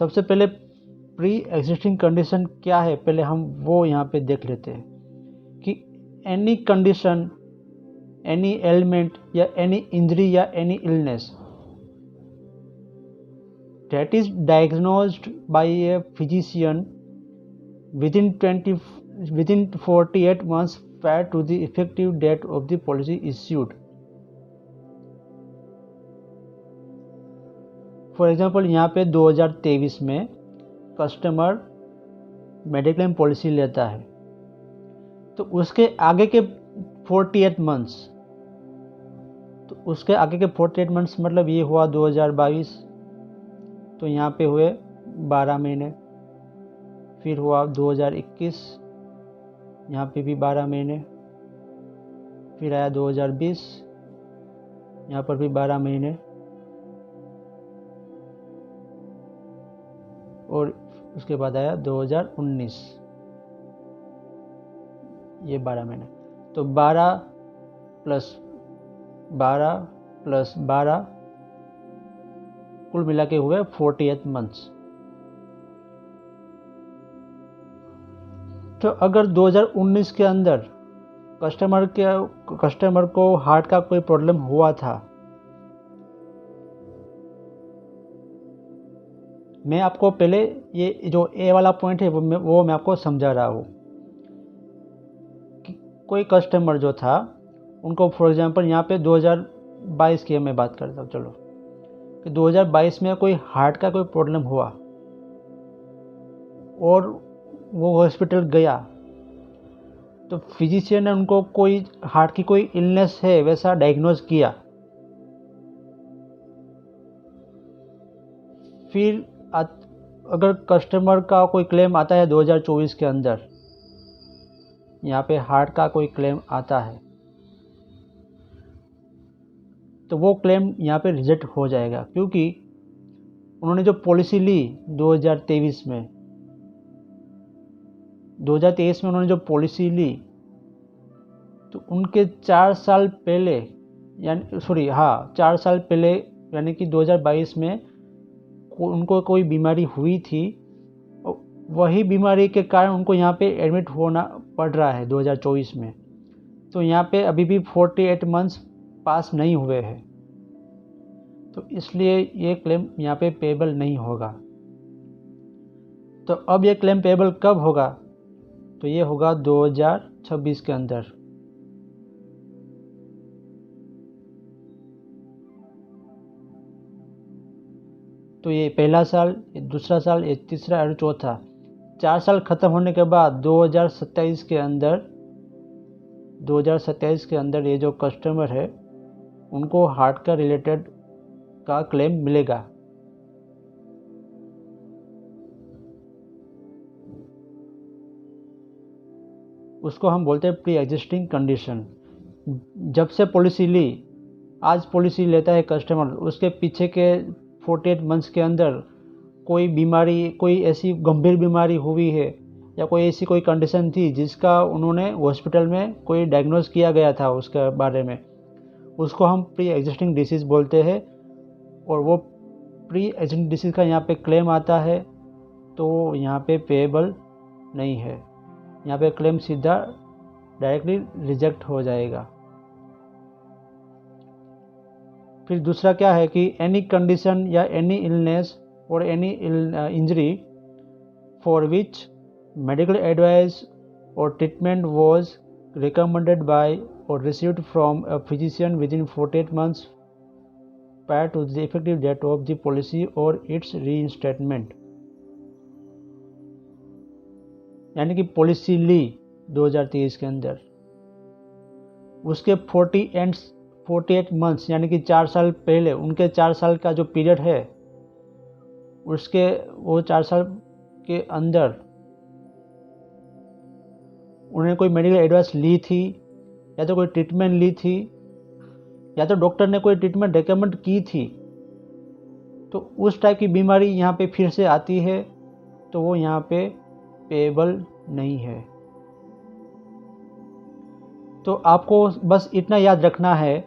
सबसे पहले प्री एग्जिस्टिंग कंडीशन क्या है, पहले हम वो यहाँ पे देख लेते हैं कि एनी कंडीशन, एनी एलिमेंट या एनी इंजरी या any illness that is diagnosed by a physician within 48 months prior to the effective date of the policy issued। For example यहाँ पे 2023 में कस्टमर मेडिक्लेम पॉलिसी लेता है, तो उसके आगे के 48 मंथ्स, तो उसके आगे के 48 मंथ्स मतलब ये हुआ 2022, तो यहाँ पे हुए 12 महीने। फिर हुआ 2021, यहाँ पे भी 12 महीने। फिर आया 2020, यहाँ पर भी 12 महीने। और उसके बाद आया 2019, ये 12 महीने। तो 12 + 12 + 12 कुल मिला के हुए 48 मंथ्स। तो अगर 2019 के अंदर कस्टमर को हार्ट का कोई प्रॉब्लम हुआ था, मैं आपको पहले ये जो ए वाला पॉइंट है वो मैं आपको समझा रहा हूँ कि कोई कस्टमर जो था उनको फॉर एग्जांपल यहाँ पे 2022 की मैं बात करता हूँ, चलो कि 2022 में कोई हार्ट का कोई प्रॉब्लम हुआ और वो हॉस्पिटल गया, तो फिजिशियन ने उनको कोई हार्ट की कोई इलनेस है वैसा डायग्नोज किया। फिर अगर कस्टमर का कोई क्लेम आता है 2024 के अंदर, यहाँ पे हार्ट का कोई क्लेम आता है, तो वो क्लेम यहाँ पे रिजेक्ट हो जाएगा, क्योंकि उन्होंने जो पॉलिसी ली 2023 में उन्होंने जो पॉलिसी ली, तो उनके 4 साल पहले यानी 4 साल पहले यानी कि 2022 में उनको कोई बीमारी हुई थी, वही बीमारी के कारण उनको यहाँ पे एडमिट होना पड़ रहा है 2024 में। तो यहाँ पे अभी भी 48 मंथ्स पास नहीं हुए हैं, तो इसलिए ये क्लेम यहाँ पे पेएबल नहीं होगा। तो अब ये क्लेम पेएबल कब होगा, तो ये होगा 2026 के अंदर। तो ये पहला साल, ये दूसरा साल, ये तीसरा और चौथा, 4 साल ख़त्म होने के बाद 2027 के अंदर ये जो कस्टमर है उनको हार्ट का रिलेटेड का क्लेम मिलेगा। उसको हम बोलते हैं प्री एग्जिस्टिंग कंडीशन। जब से पॉलिसी ली, आज पॉलिसी लेता है कस्टमर, उसके पीछे के 48 मंथ्स के अंदर कोई बीमारी, कोई ऐसी गंभीर बीमारी हुई है या कोई ऐसी कोई कंडीशन थी जिसका उन्होंने हॉस्पिटल में कोई डायग्नोज किया गया था उसके बारे में, उसको हम प्री एग्जिस्टिंग डिसीज़ बोलते हैं। और वो प्री एग्जिस्टिंग डिसीज़ का यहाँ पे क्लेम आता है तो यहाँ पे पेएबल नहीं है, यहाँ पे क्लेम सीधा डायरेक्टली रिजेक्ट हो जाएगा। फिर दूसरा क्या है कि एनी कंडीशन या एनी इलनेस और any injury for which medical advice और ट्रीटमेंट वॉज रिकमेंडेड बाय और received from a physician within 48 months prior to the effective date of the policy और इट्स रीइंस्टेटमेंट। यानी कि पॉलिसी ली 2023 के अंदर, उसके 48 मंथ्स यानी कि 4 साल पहले, उनके 4 साल का जो पीरियड है उसके वो 4 साल के अंदर उन्होंने कोई मेडिकल एडवाइस ली थी या तो कोई ट्रीटमेंट ली थी, या तो डॉक्टर ने कोई ट्रीटमेंट रेकमेंड की थी, तो उस टाइप की बीमारी यहाँ पे फिर से आती है तो वो यहाँ पे पेएबल नहीं है। तो आपको बस इतना याद रखना है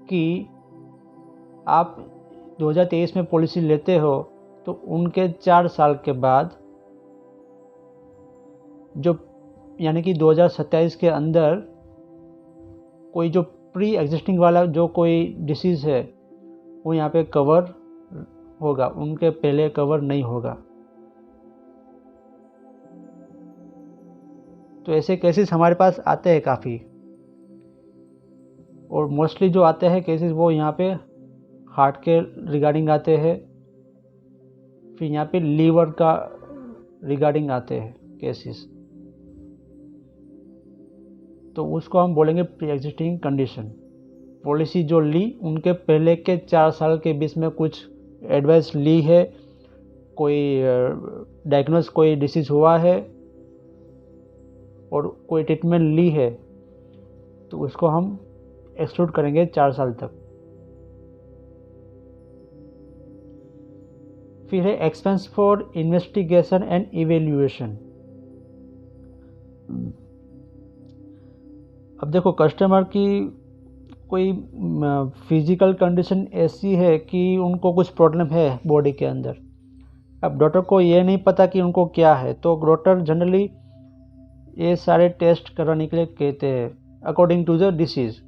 कि आप 2023 में पॉलिसी लेते हो तो उनके 4 साल के बाद, जो यानी कि 2027 के अंदर, कोई जो प्री एग्जिस्टिंग वाला जो कोई डिसीज़ है वो यहाँ पे कवर होगा, उनके पहले कवर नहीं होगा। तो ऐसे केसेस हमारे पास आते हैं काफ़ी, और मोस्टली जो आते हैं केसेस वो यहाँ पे हार्ट के रिगार्डिंग आते हैं, फिर यहाँ पे लीवर का रिगार्डिंग आते हैं केसेस, तो उसको हम बोलेंगे प्री एग्जिस्टिंग कंडीशन। पॉलिसी जो ली उनके पहले के 4 साल के बीच में कुछ एडवाइस ली है, कोई डायग्नोस कोई डिसीज़ हुआ है और कोई ट्रीटमेंट ली है, तो उसको हम एक्सक्लूड करेंगे 4 साल तक। फिर है expense for investigation and evaluation. अब देखो, कस्टमर की कोई फिजिकल कंडीशन ऐसी है कि उनको कुछ प्रॉब्लम है बॉडी के अंदर, अब डॉक्टर को ये नहीं पता कि उनको क्या है, तो डॉक्टर जनरली ये सारे टेस्ट करवाने के लिए कहते हैं अकॉर्डिंग टू द डिसीज़।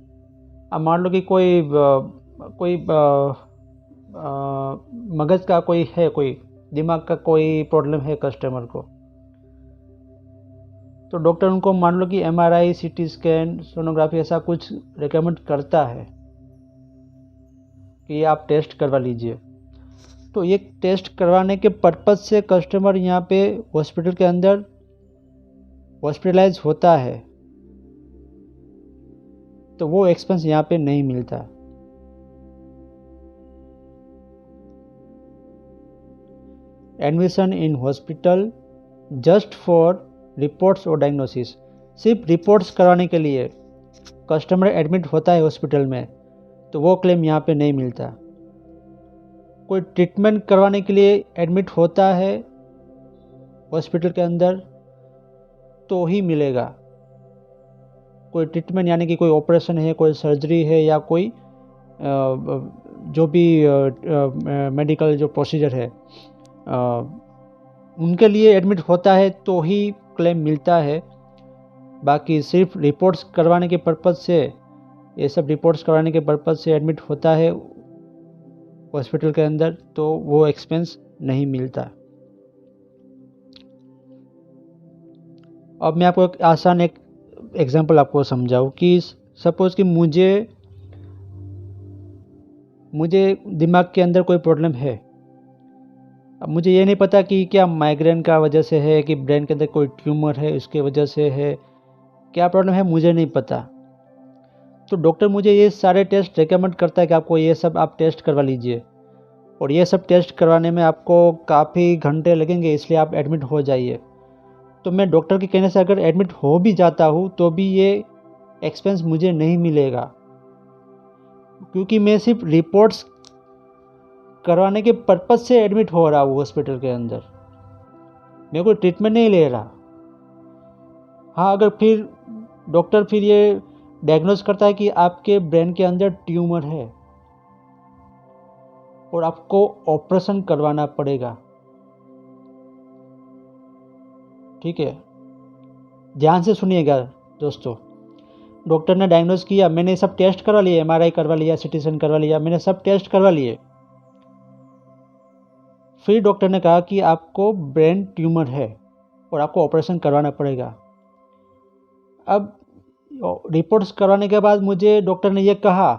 अब मान लो कि कोई मगज का कोई है, कोई दिमाग का कोई प्रॉब्लम है कस्टमर को, तो डॉक्टर उनको मान लो कि एमआरआई, सीटी स्कैन, सोनोग्राफी ऐसा कुछ रेकमेंड करता है कि आप टेस्ट करवा लीजिए। तो ये टेस्ट करवाने के पर्पज़ से कस्टमर यहाँ पे हॉस्पिटल के अंदर हॉस्पिटलाइज होता है, तो वो एक्सपेंस यहाँ पे नहीं मिलता। Admission in hospital just for reports और डायग्नोसिस, सिर्फ रिपोर्ट्स कराने के लिए कस्टमर एडमिट होता है हॉस्पिटल में, तो वो क्लेम यहाँ पे नहीं मिलता। कोई ट्रीटमेंट करवाने के लिए एडमिट होता है हॉस्पिटल के अंदर तो ही मिलेगा। कोई ट्रीटमेंट यानी कि कोई ऑपरेशन है, कोई सर्जरी है, या कोई जो भी मेडिकल जो प्रोसीजर है उनके लिए एडमिट होता है तो ही क्लेम मिलता है। बाकी सिर्फ रिपोर्ट्स करवाने के पर्पज़ से, ये सब रिपोर्ट्स करवाने के पर्पज़ से एडमिट होता है हॉस्पिटल के अंदर, तो वो एक्सपेंस नहीं मिलता। अब मैं आपको एक आसान एक एग्जांपल आपको समझाऊँ कि सपोज़ कि मुझे दिमाग के अंदर कोई प्रॉब्लम है। अब मुझे ये नहीं पता कि क्या माइग्रेन का वजह से है, कि ब्रेन के अंदर कोई ट्यूमर है उसके वजह से है, क्या प्रॉब्लम है मुझे नहीं पता। तो डॉक्टर मुझे ये सारे टेस्ट रेकमेंड करता है कि आपको ये सब आप टेस्ट करवा लीजिए, और ये सब टेस्ट करवाने में आपको काफ़ी घंटे लगेंगे, इसलिए आप एडमिट हो जाइए। तो मैं डॉक्टर के कहने से अगर एडमिट हो भी जाता हूँ तो भी ये एक्सपेंस मुझे नहीं मिलेगा, क्योंकि मैं सिर्फ रिपोर्ट्स करवाने के पर्पज़ से एडमिट हो रहा हूँ हॉस्पिटल के अंदर, मैं कोई ट्रीटमेंट नहीं ले रहा। हाँ, अगर फिर डॉक्टर फिर ये डायग्नोस करता है कि आपके ब्रेन के अंदर ट्यूमर है और आपको ऑपरेशन करवाना पड़ेगा, ठीक है, ध्यान से सुनिएगा दोस्तों। डॉक्टर ने डायग्नोस किया, मैंने सब टेस्ट करवा लिए, एमआरआई करवा लिया, सीटी स्कैन करवा लिया, मैंने सब टेस्ट करवा लिए। फिर डॉक्टर ने कहा कि आपको ब्रेन ट्यूमर है और आपको ऑपरेशन करवाना पड़ेगा। अब रिपोर्ट्स करवाने के बाद मुझे डॉक्टर ने ये कहा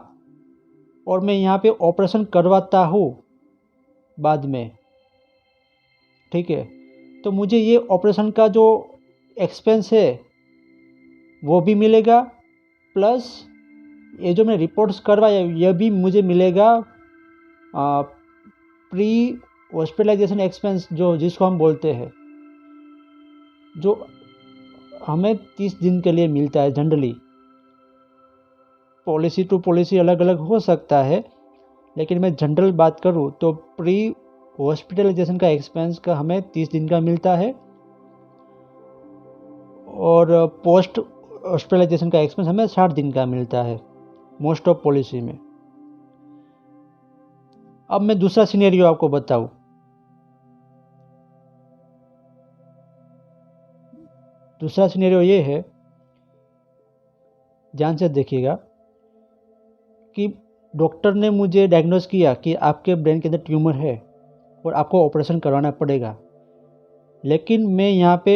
और मैं यहाँ पे ऑपरेशन करवाता हूँ बाद में, ठीक है, तो मुझे ये ऑपरेशन का जो एक्सपेंस है वो भी मिलेगा, प्लस ये जो मैं रिपोर्ट्स करवाया यह भी मुझे मिलेगा। प्री हॉस्पिटलाइजेशन एक्सपेंस जो जिसको हम बोलते हैं, जो हमें 30 दिन के लिए मिलता है जनरली, पॉलिसी टू पॉलिसी अलग अलग हो सकता है, लेकिन मैं जनरल बात करूँ तो प्री हॉस्पिटलाइजेशन का एक्सपेंस का हमें 30 दिन का मिलता है और पोस्ट हॉस्पिटलाइजेशन का एक्सपेंस हमें 60 दिन का मिलता है मोस्ट ऑफ पॉलिसी में। अब मैं दूसरा सिनेरियो आपको बताऊं। दूसरा सिनेरियो ये है, ध्यान से देखिएगा, कि डॉक्टर ने मुझे डायग्नोस किया कि आपके ब्रेन के अंदर ट्यूमर है और आपको ऑपरेशन करवाना पड़ेगा, लेकिन मैं यहाँ पे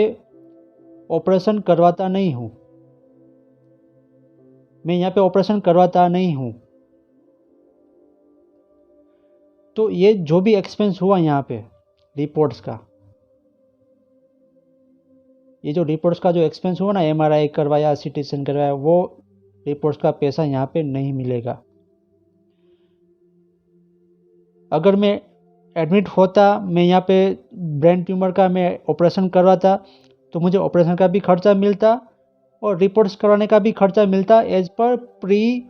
ऑपरेशन करवाता नहीं हूँ। तो ये जो भी एक्सपेंस हुआ यहाँ पे रिपोर्ट्स का, ये जो रिपोर्ट्स का जो एक्सपेंस हुआ ना, MRI करवाया, CT स्कैन करवाया, वो रिपोर्ट्स का पैसा यहाँ पे नहीं मिलेगा। अगर मैं एडमिट होता, मैं यहाँ पे ब्रेन ट्यूमर का मैं ऑपरेशन करवाता, तो मुझे ऑपरेशन का भी खर्चा मिलता और रिपोर्ट्स करवाने का भी खर्चा मिलता as per pre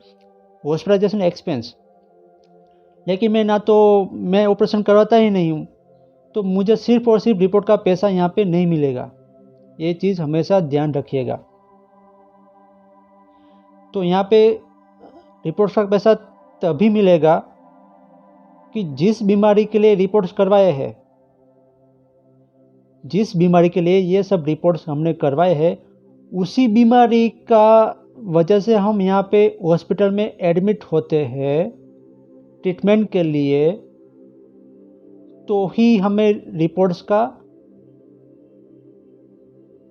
hospitalisation expense. लेकिन मैं ऑपरेशन करवाता ही नहीं हूँ, तो मुझे सिर्फ और सिर्फ रिपोर्ट का पैसा यहाँ पे नहीं मिलेगा। ये चीज़ हमेशा ध्यान रखिएगा। तो यहाँ पे रिपोर्ट्स का पैसा तभी मिलेगा कि जिस बीमारी के लिए रिपोर्ट्स करवाए हैं, जिस बीमारी के लिए ये सब रिपोर्ट्स हमने करवाए हैं, उसी बीमारी का वजह से हम यहाँ पे हॉस्पिटल में एडमिट होते हैं ट्रीटमेंट के लिए, तो ही हमें रिपोर्ट्स का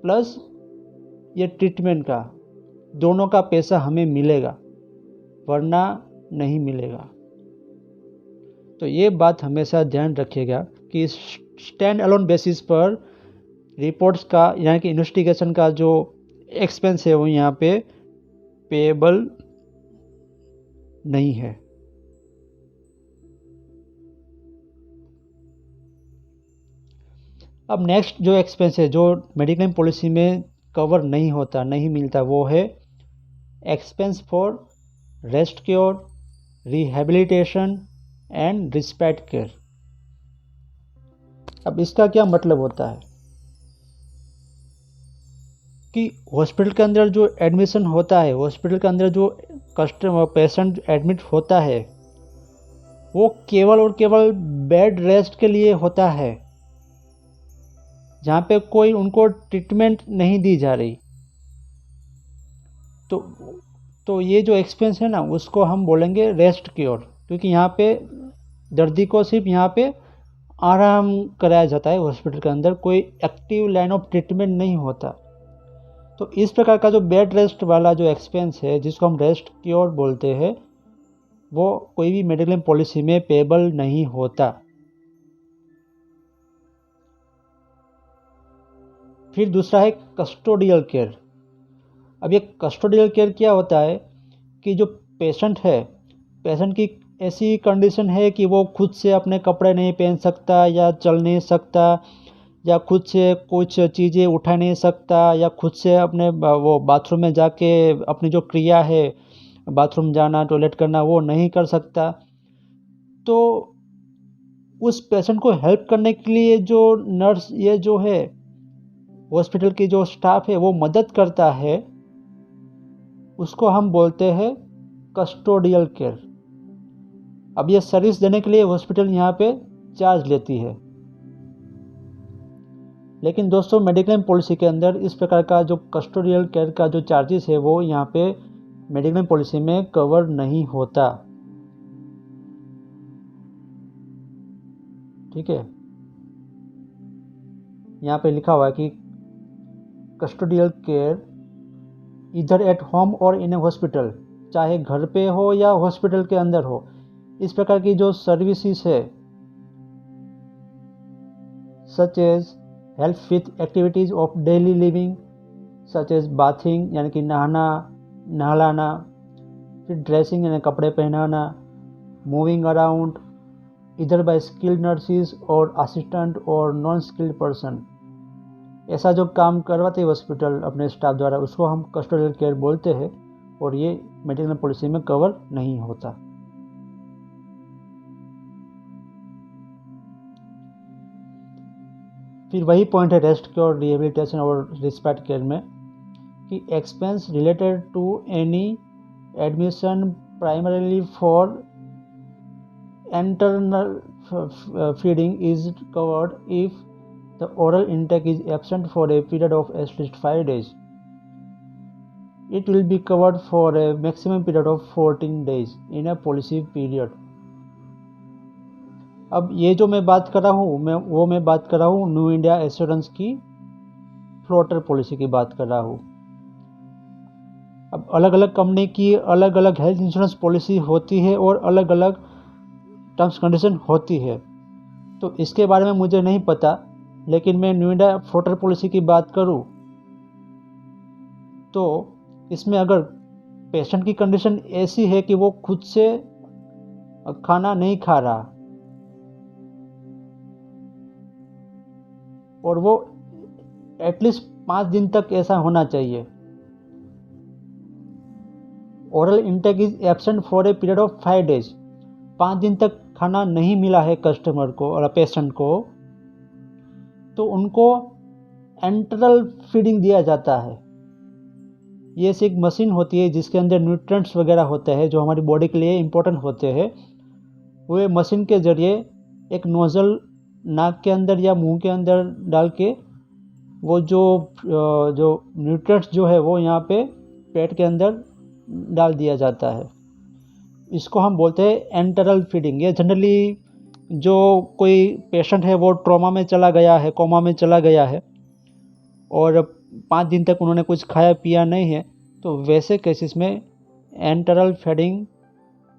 प्लस ये ट्रीटमेंट का दोनों का पैसा हमें मिलेगा, वरना नहीं मिलेगा। तो ये बात हमेशा ध्यान रखिएगा कि स्टैंड अलोन बेसिस पर रिपोर्ट्स का यानी कि इन्वेस्टिगेशन का जो एक्सपेंस है वो यहाँ पे पेएबल नहीं है। अब नेक्स्ट जो एक्सपेंस है जो मेडिक्लेम पॉलिसी में कवर नहीं होता, नहीं मिलता, वो है expense for rest cure, rehabilitation and respect care. अब इसका क्या मतलब होता है कि हॉस्पिटल के अंदर जो एडमिशन होता है, हॉस्पिटल के अंदर जो पेशेंट एडमिट होता है, वो केवल और केवल बेड रेस्ट के लिए होता है, जहाँ पे कोई उनको ट्रीटमेंट नहीं दी जा रही। तो ये जो एक्सपेंस है ना, उसको हम बोलेंगे रेस्ट क्योर, क्योंकि यहाँ पे दर्दी को सिर्फ यहाँ पे आराम कराया जाता है। हॉस्पिटल के अंदर कोई एक्टिव लाइन ऑफ ट्रीटमेंट नहीं होता। तो इस प्रकार का जो बेड रेस्ट वाला जो एक्सपेंस है, जिसको हम रेस्ट क्योर बोलते हैं, वो कोई भी मेडिक्लेम पॉलिसी में पेएबल नहीं होता। फिर दूसरा है कस्टोडियल केयर। अब ये कस्टोडियल केयर क्या होता है कि जो पेशेंट है, पेशेंट की ऐसी कंडीशन है कि वो खुद से अपने कपड़े नहीं पहन सकता या चल नहीं सकता या खुद से कुछ चीज़ें उठा नहीं सकता या खुद से अपने वो बाथरूम में जाके अपनी जो क्रिया है, बाथरूम जाना, टॉयलेट करना, वो नहीं कर सकता। तो उस पेशेंट को हेल्प करने के लिए जो नर्स, ये जो है हॉस्पिटल की जो स्टाफ है, वो मदद करता है, उसको हम बोलते हैं कस्टोडियल केयर। अब ये सर्विस देने के लिए हॉस्पिटल यहाँ पे चार्ज लेती है, लेकिन दोस्तों मेडिक्लेम पॉलिसी के अंदर इस प्रकार का जो कस्टोडियल केयर का जो चार्जेस है, वो यहाँ पे मेडिक्लेम पॉलिसी में कवर नहीं होता। ठीक है, यहाँ पे लिखा हुआ है कि कस्टोडियल केयर इधर एट होम और इन ए हॉस्पिटल, चाहे घर पे हो या हॉस्पिटल के अंदर हो, इस प्रकार की जो सर्विसेज है, such as help with activities of daily living, such as bathing यानी कि नहलाना, फिर ड्रेसिंग यानी कपड़े पहनाना, मूविंग अराउंड इधर बाय स्किल्ड नर्सिस और असिस्टेंट और नॉन स्किल्ड पर्सन, ऐसा जो काम करवाते हैं हॉस्पिटल अपने स्टाफ द्वारा, उसको हम कस्टोडियल केयर बोलते हैं। और ये मेडिक्लेम पॉलिसी में कवर नहीं होता। फिर वही पॉइंट है रेस्ट क्योर, रिहेबिलिटेशन और रिस्पेक्ट केयर में कि expense related to any admission primarily for internal feeding is covered if the oral intake is absent for a period of at least 5 days. It will be covered for a maximum period of 14 days in a policy period. अब ये जो मैं बात कर रहा हूँ मैं बात कर रहा हूँ न्यू इंडिया एश्योरेंस की फ्लोटर पॉलिसी की बात कर रहा हूँ। अब अलग अलग कंपनी की अलग अलग हेल्थ इंश्योरेंस पॉलिसी होती है और अलग अलग टर्म्स कंडीशन होती है, तो इसके बारे में मुझे नहीं पता। लेकिन मैं न्यू इंडिया फ्लोटर पॉलिसी की बात करूं तो इसमें अगर पेशेंट की कंडीशन ऐसी है कि वो खुद से खाना नहीं खा रहा और वो एटलीस्ट 5 दिन तक ऐसा होना चाहिए, oral intake is absent for a period of 5 days, 5 दिन तक खाना नहीं मिला है कस्टमर को और पेशेंट को, तो उनको एंटरल फीडिंग दिया जाता है। ये एक मशीन होती है जिसके अंदर न्यूट्रिएंट्स वगैरह होते हैं जो हमारी बॉडी के लिए इम्पोर्टेंट होते हैं। वो मशीन के ज़रिए एक नोज़ल नाक के अंदर या मुंह के अंदर डाल के वो जो न्यूट्रिएंट्स जो है वो यहाँ पे पेट के अंदर डाल दिया जाता है। इसको हम बोलते हैं एंटरल फीडिंग। ये जनरली जो कोई पेशेंट है वो ट्रॉमा में चला गया है, कोमा में चला गया है और 5 दिन तक उन्होंने कुछ खाया पिया नहीं है, तो वैसे केसेस में एंटरल फीडिंग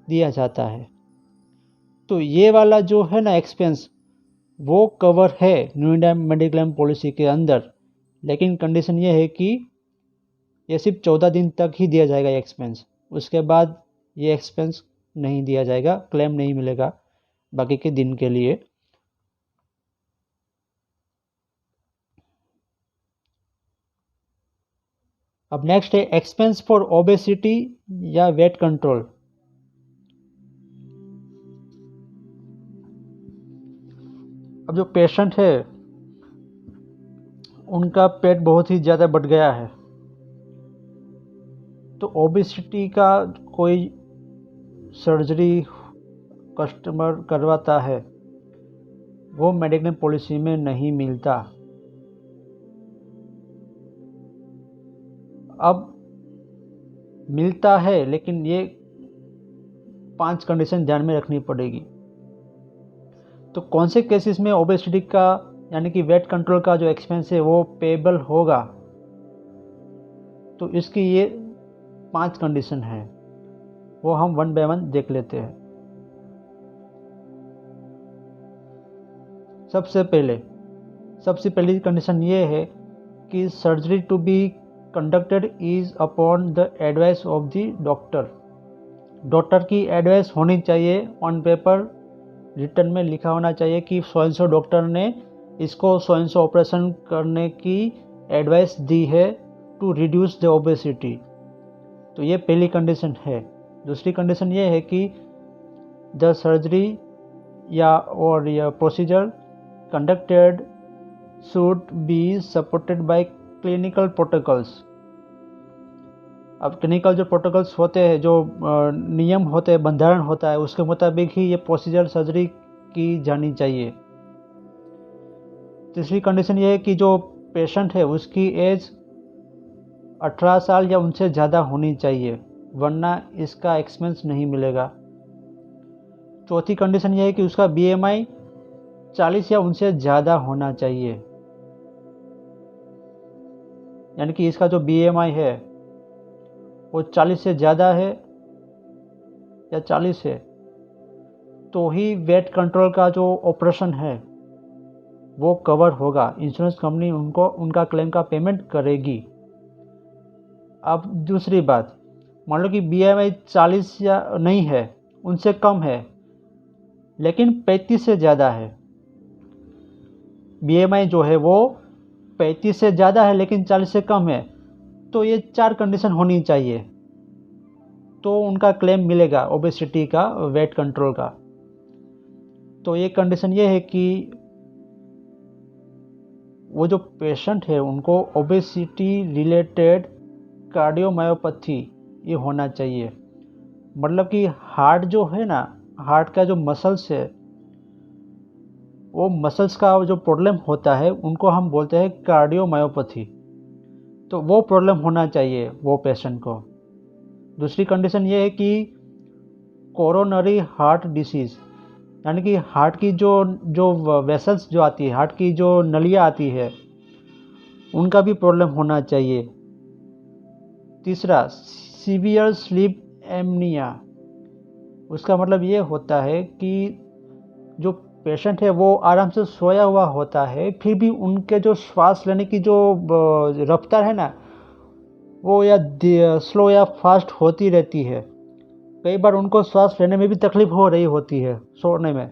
दिया जाता है। तो ये वाला जो है ना एक्सपेंस वो कवर है न्यू इंडिया मेडिक्लेम पॉलिसी के अंदर, लेकिन कंडीशन ये है कि ये सिर्फ 14 दिन तक ही दिया जाएगा ये एक्सपेंस। उसके बाद ये एक्सपेंस नहीं दिया जाएगा, क्लेम नहीं मिलेगा बाकी के दिन के लिए। अब नेक्स्ट है एक्सपेंस फॉर ओबेसिटी या वेट कंट्रोल। अब जो पेशेंट है उनका पेट बहुत ही ज़्यादा बढ़ गया है, तो ओबेसिटी का कोई सर्जरी कस्टमर करवाता है वो मेडिक्लेम पॉलिसी में नहीं मिलता। अब मिलता है लेकिन ये 5 कंडीशन ध्यान में रखनी पड़ेगी। तो कौन से केसेस में ओबेसिटी का यानी कि वेट कंट्रोल का जो एक्सपेंस है वो पेएबल होगा, तो इसकी ये 5 कंडीशन है, वो हम 1 बाय 1 देख लेते हैं। सबसे पहली कंडीशन ये है कि surgery to be conducted is upon the advice of the doctor. Doctor की एडवाइस होनी चाहिए, ऑन पेपर रिटर्न में लिखा होना चाहिए कि सो डॉक्टर ने इसको सो ऑपरेशन करने की एडवाइस दी है टू रिड्यूस द ओबेसिटी। तो ये पहली कंडीशन है। दूसरी कंडीशन ये है कि द सर्जरी या procedure conducted should be supported by clinical protocols. अब क्लिनिकल जो प्रोटोकॉल्स होते हैं, जो नियम होते हैं, बंधारण होता है, उसके मुताबिक ही ये प्रोसीजर सर्जरी की जानी चाहिए। तीसरी कंडीशन ये है कि जो पेशेंट है उसकी एज 18 साल या उनसे ज़्यादा होनी चाहिए, वरना इसका एक्सपेंस नहीं मिलेगा। चौथी कंडीशन ये है कि उसका BMI 40 या उनसे ज़्यादा होना चाहिए, यानी कि इसका जो BMI है वो 40 से ज़्यादा है या 40 है, तो ही वेट कंट्रोल का जो ऑपरेशन है वो कवर होगा। इंश्योरेंस कंपनी उनका क्लेम का पेमेंट करेगी। अब दूसरी बात, मान लो कि BMI 40 या नहीं है, उनसे कम है, लेकिन 35 से ज़्यादा है। BMI जो है वो 35 से ज़्यादा है लेकिन 40 से कम है, तो ये 4 कंडीशन होनी चाहिए। तो उनका क्लेम मिलेगा ओबेसिटी का, वेट कंट्रोल का। तो ये कंडीशन ये है कि वो जो पेशेंट है उनको ओबेसिटी रिलेटेड कार्डियोमायोपैथी ये होना चाहिए। मतलब कि हार्ट जो है ना, हार्ट का जो मसल्स है, वो मसल्स का जो प्रॉब्लम होता है उनको हम बोलते हैं कार्डियोमायोपैथी। तो वो प्रॉब्लम होना चाहिए वो पेशेंट को। दूसरी कंडीशन ये है कि कोरोनरी हार्ट डिसीज़, यानी कि हार्ट की जो जो वेसल्स जो आती है, हार्ट की जो नलियाँ आती है, उनका भी प्रॉब्लम होना चाहिए। तीसरा, सीवियर स्लीप एमनिया। उसका मतलब ये होता है कि जो पेशेंट है वो आराम से सोया हुआ होता है, फिर भी उनके जो श्वास लेने की जो रफ्तार है ना, वो या स्लो या फास्ट होती रहती है। कई बार उनको सांस लेने में भी तकलीफ हो रही होती है सोने में,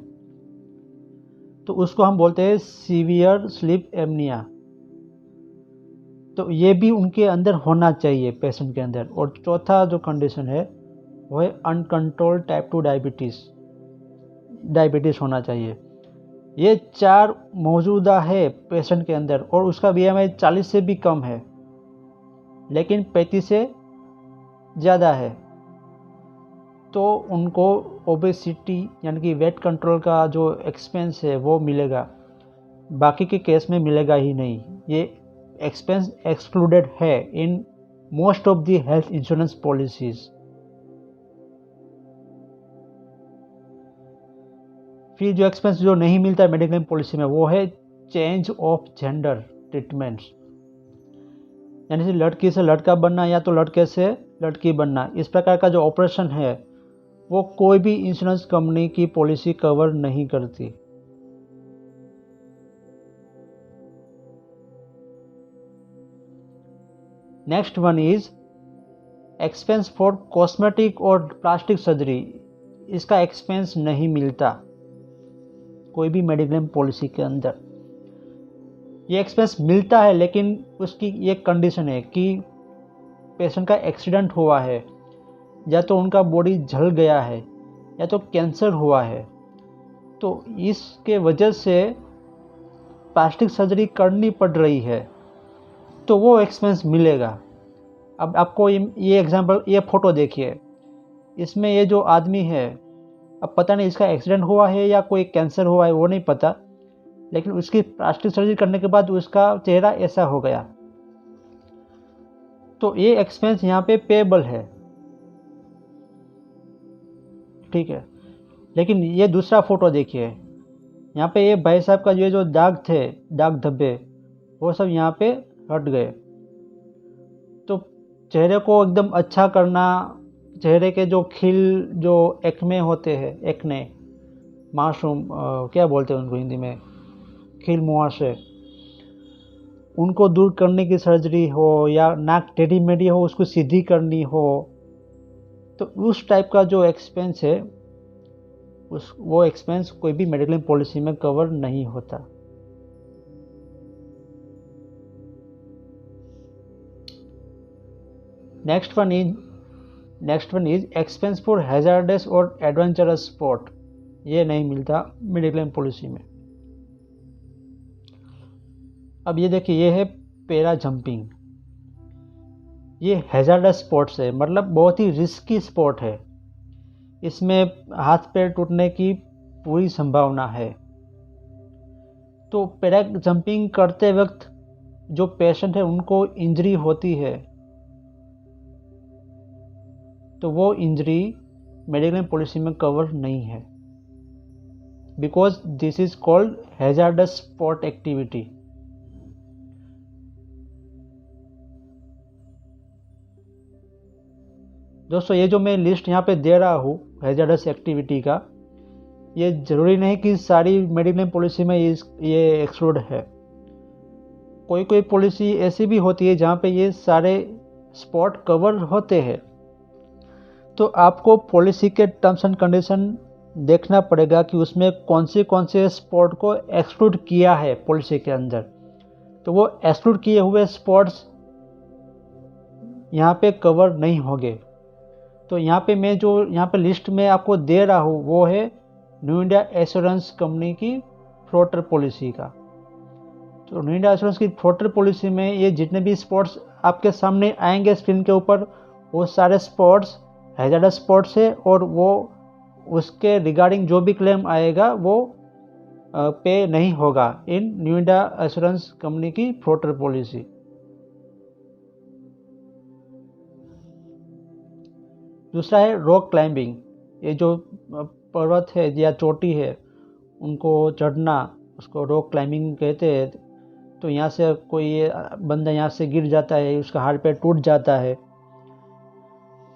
तो उसको हम बोलते हैं सीवियर स्लीप एमनिया। तो ये भी उनके अंदर होना चाहिए पेशेंट के अंदर। और चौथा जो कंडीशन है वो है अनकंट्रोल्ड टाइप 2 डायबिटीज़ होना चाहिए। ये 4 मौजूदा है पेशेंट के अंदर और उसका BMI 40 से भी कम है, लेकिन 35 से ज़्यादा है, तो उनको ओबेसिटी यानी कि वेट कंट्रोल का जो एक्सपेंस है वो मिलेगा, बाकी के केस में मिलेगा ही नहीं। ये एक्सपेंस एक्सक्लूडेड है in most of the health insurance policies. फिर जो एक्सपेंस जो नहीं मिलता है मेडिक्लेम पॉलिसी में वो है चेंज ऑफ जेंडर ट्रीटमेंट्स, यानी कि लड़की से लड़का बनना या तो लड़के से लड़की बनना, इस प्रकार का जो ऑपरेशन है वो कोई भी इंश्योरेंस कंपनी की पॉलिसी कवर नहीं करती। Next one is expense for cosmetic और प्लास्टिक सर्जरी। इसका एक्सपेंस नहीं मिलता कोई भी मेडिक्लेम पॉलिसी के अंदर। ये एक्सपेंस मिलता है, लेकिन उसकी ये कंडीशन है कि पेशेंट का एक्सीडेंट हुआ है, या तो उनका बॉडी जल गया है, या तो कैंसर हुआ है, तो इसके वजह से प्लास्टिक सर्जरी करनी पड़ रही है, तो वो एक्सपेंस मिलेगा। अब आपको ये एग्जांपल, ये फ़ोटो देखिए, इसमें ये जो आदमी है, अब पता नहीं इसका एक्सीडेंट हुआ है या कोई कैंसर हुआ है वो नहीं पता, लेकिन उसकी प्लास्टिक सर्जरी करने के बाद उसका चेहरा ऐसा हो गया, तो ये एक्सपेंस यहाँ पे पेएबल है, ठीक है। लेकिन ये दूसरा फ़ोटो देखिए, यहाँ पे ये भाई साहब का ये जो दाग थे, दाग धब्बे, वो सब यहाँ पे हट गए। तो चेहरे को एकदम अच्छा करना, चेहरे के जो खिल, जो एक्ने होते हैं, एक्ने मासूम, क्या बोलते हैं उनको हिंदी में, खिल मुहासे, उनको दूर करने की सर्जरी हो, या नाक टेढ़ी मेढ़ी हो उसको सीधी करनी हो, तो उस टाइप का जो एक्सपेंस है वो एक्सपेंस कोई भी मेडिक्लेम पॉलिसी में कवर नहीं होता। Next one is expense for hazards और एडवेंचरस स्पोर्ट। ये नहीं मिलता मेडिक्लेम पॉलिसी में। अब ये देखिए, ये है पैरा जंपिंग। ये हैजार्डस स्पोर्ट्स है, मतलब बहुत ही रिस्की स्पोर्ट है। इसमें हाथ पैर टूटने की पूरी संभावना है। तो पैरा जंपिंग करते वक्त जो पेशेंट है उनको इंजरी होती है, तो वो इंजरी मेडिक्लेम पॉलिसी में कवर नहीं है, because this is called hazards sport activity. दोस्तों, ये जो मैं लिस्ट यहाँ पे दे रहा हूँ हैजार्डस एक्टिविटी का, ये ज़रूरी नहीं कि सारी मेडिक्लेम पॉलिसी में ये एक्सक्लूड है। कोई कोई पॉलिसी ऐसी भी होती है जहाँ पे ये सारे स्पॉट कवर होते हैं। तो आपको पॉलिसी के टर्म्स एंड कंडीशन देखना पड़ेगा कि उसमें कौन से स्पॉट को एक्सक्लूड किया है पॉलिसी के अंदर। तो वो एक्सक्लूड किए हुए स्पॉट्स यहाँ पे कवर नहीं होंगे। तो यहाँ पे मैं जो यहाँ पे लिस्ट में आपको दे रहा हूँ वो है न्यू इंडिया एश्योरेंस कंपनी की फ्लोटर पॉलिसी का। तो न्यू इंडिया एश्योरेंस की फ्लोटर पॉलिसी में ये जितने भी स्पॉट्स आपके सामने आएंगे स्क्रीन के ऊपर, वो सारे स्पॉट्स हैजार्डस स्पॉट्स है और वो उसके रिगार्डिंग जो भी क्लेम आएगा वो पे नहीं होगा इन न्यू इंडिया एश्योरेंस कंपनी की फ्लोटर पॉलिसी। दूसरा है रॉक क्लाइंबिंग। ये जो पर्वत है या चोटी है उनको चढ़ना, उसको रॉक क्लाइंबिंग कहते हैं। तो यहाँ से कोई बंदा यहाँ से गिर जाता है, उसका हाथ पैर टूट जाता है,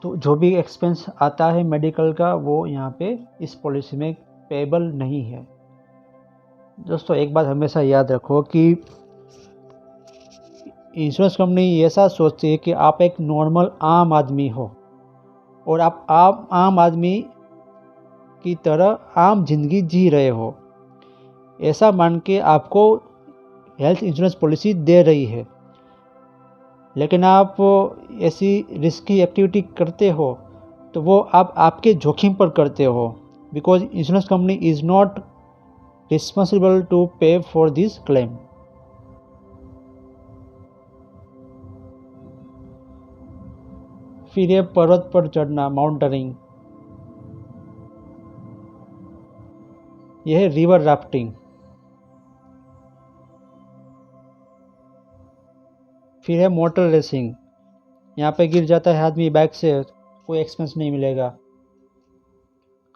तो जो भी एक्सपेंस आता है मेडिकल का वो यहाँ पे इस पॉलिसी में पेएबल नहीं है। दोस्तों एक बात हमेशा याद रखो कि इंश्योरेंस कंपनी ऐसा सोचती है कि आप एक नॉर्मल आम आदमी हो और आप आम आदमी की तरह आम जिंदगी जी रहे हो, ऐसा मान के आपको हेल्थ इंश्योरेंस पॉलिसी दे रही है। लेकिन आप ऐसी रिस्की एक्टिविटी करते हो तो वो आप आपके जोखिम पर करते हो, because insurance company is not responsible to pay for this claim. फिर ये पर्वत पर चढ़ना, माउंटेनिंग, यह है रिवर राफ्टिंग। फिर है मोटर रेसिंग। यहाँ पे गिर जाता है आदमी बाइक से, कोई एक्सपेंस नहीं मिलेगा,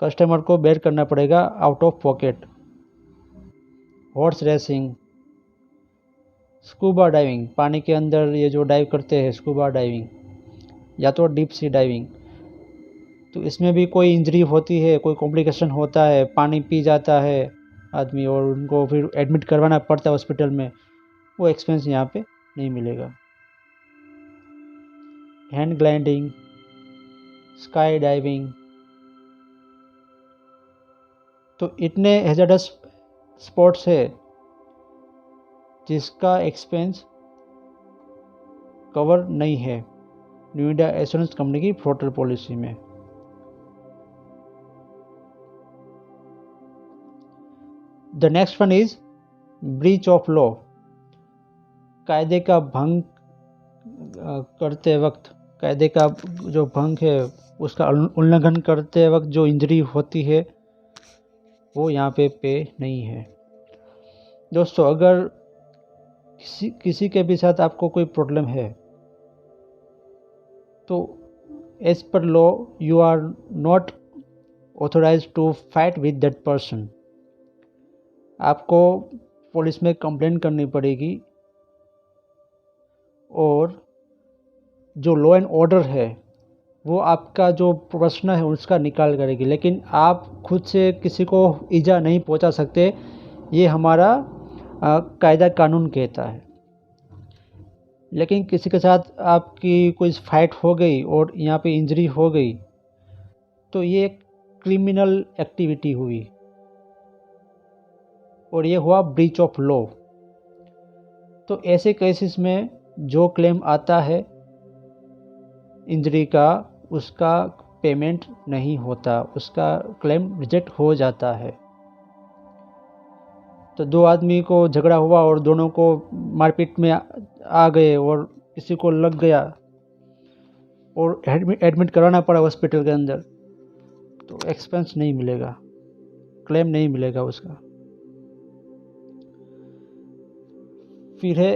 कस्टमर को बेयर करना पड़ेगा out of pocket. Horse racing, scuba diving, पानी के अंदर ये जो डाइव करते हैं स्कूबा डाइविंग या तो डीप सी डाइविंग, तो इसमें भी कोई इंजरी होती है, कोई कॉम्प्लिकेशन होता है, पानी पी जाता है आदमी और उनको फिर एडमिट करवाना पड़ता है हॉस्पिटल में, वो एक्सपेंस यहाँ पे नहीं मिलेगा। हैंड ग्लाइडिंग, स्काई डाइविंग, तो इतने हैजार्डस स्पोर्ट्स है जिसका एक्सपेंस कवर नहीं है न्यू इंडिया एश्योरेंस कंपनी की फ्लोटर पॉलिसी में। The next one is breach of law. कायदे का भंग करते वक्त, कायदे का जो भंग है उसका उल्लंघन करते वक्त जो इंजरी होती है वो यहाँ पे नहीं है। दोस्तों अगर किसी के भी साथ आपको कोई प्रॉब्लम है तो as per law you are not authorized to fight with that person. आपको पुलिस में कंप्लेंट करनी पड़ेगी और जो लॉ एंड ऑर्डर है वो आपका जो प्रश्न है उसका निकाल करेगी, लेकिन आप खुद से किसी को ईजा नहीं पहुंचा सकते, ये हमारा कायदा कानून कहता है। लेकिन किसी के साथ आपकी कोई फाइट हो गई और यहाँ पे इंजरी हो गई तो ये क्रिमिनल एक्टिविटी हुई और ये हुआ ब्रीच ऑफ लॉ। तो ऐसे केसेस में जो क्लेम आता है इंजरी का उसका पेमेंट नहीं होता, उसका क्लेम रिजेक्ट हो जाता है। तो दो आदमी को झगड़ा हुआ और दोनों को मारपीट में आ गए और किसी को लग गया और एडमिट कराना पड़ा हॉस्पिटल के अंदर, तो एक्सपेंस नहीं मिलेगा, क्लेम नहीं मिलेगा उसका। फिर है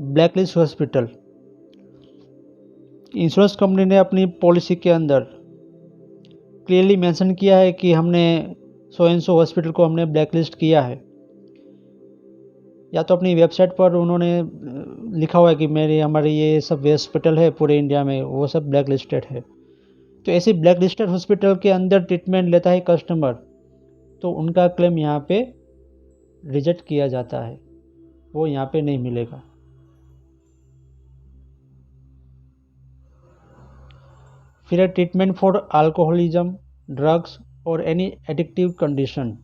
ब्लैकलिस्ट हॉस्पिटल। इंश्योरेंस कंपनी ने अपनी पॉलिसी के अंदर क्लियरली मेंशन किया है कि हमने सो एंड सो हॉस्पिटल को हमने ब्लैकलिस्ट किया है, या तो अपनी वेबसाइट पर उन्होंने लिखा हुआ है कि हमारे ये सब हॉस्पिटल है पूरे इंडिया में वो सब ब्लैक लिस्टेड है। तो ऐसे ब्लैक लिस्टेड हॉस्पिटल के अंदर ट्रीटमेंट लेता है कस्टमर तो उनका क्लेम यहाँ पे रिजेक्ट किया जाता है, वो यहाँ पे नहीं मिलेगा। फिर है ट्रीटमेंट फॉर अल्कोहलिज्म, ड्रग्स और एनी एडिक्टिव कंडीशन।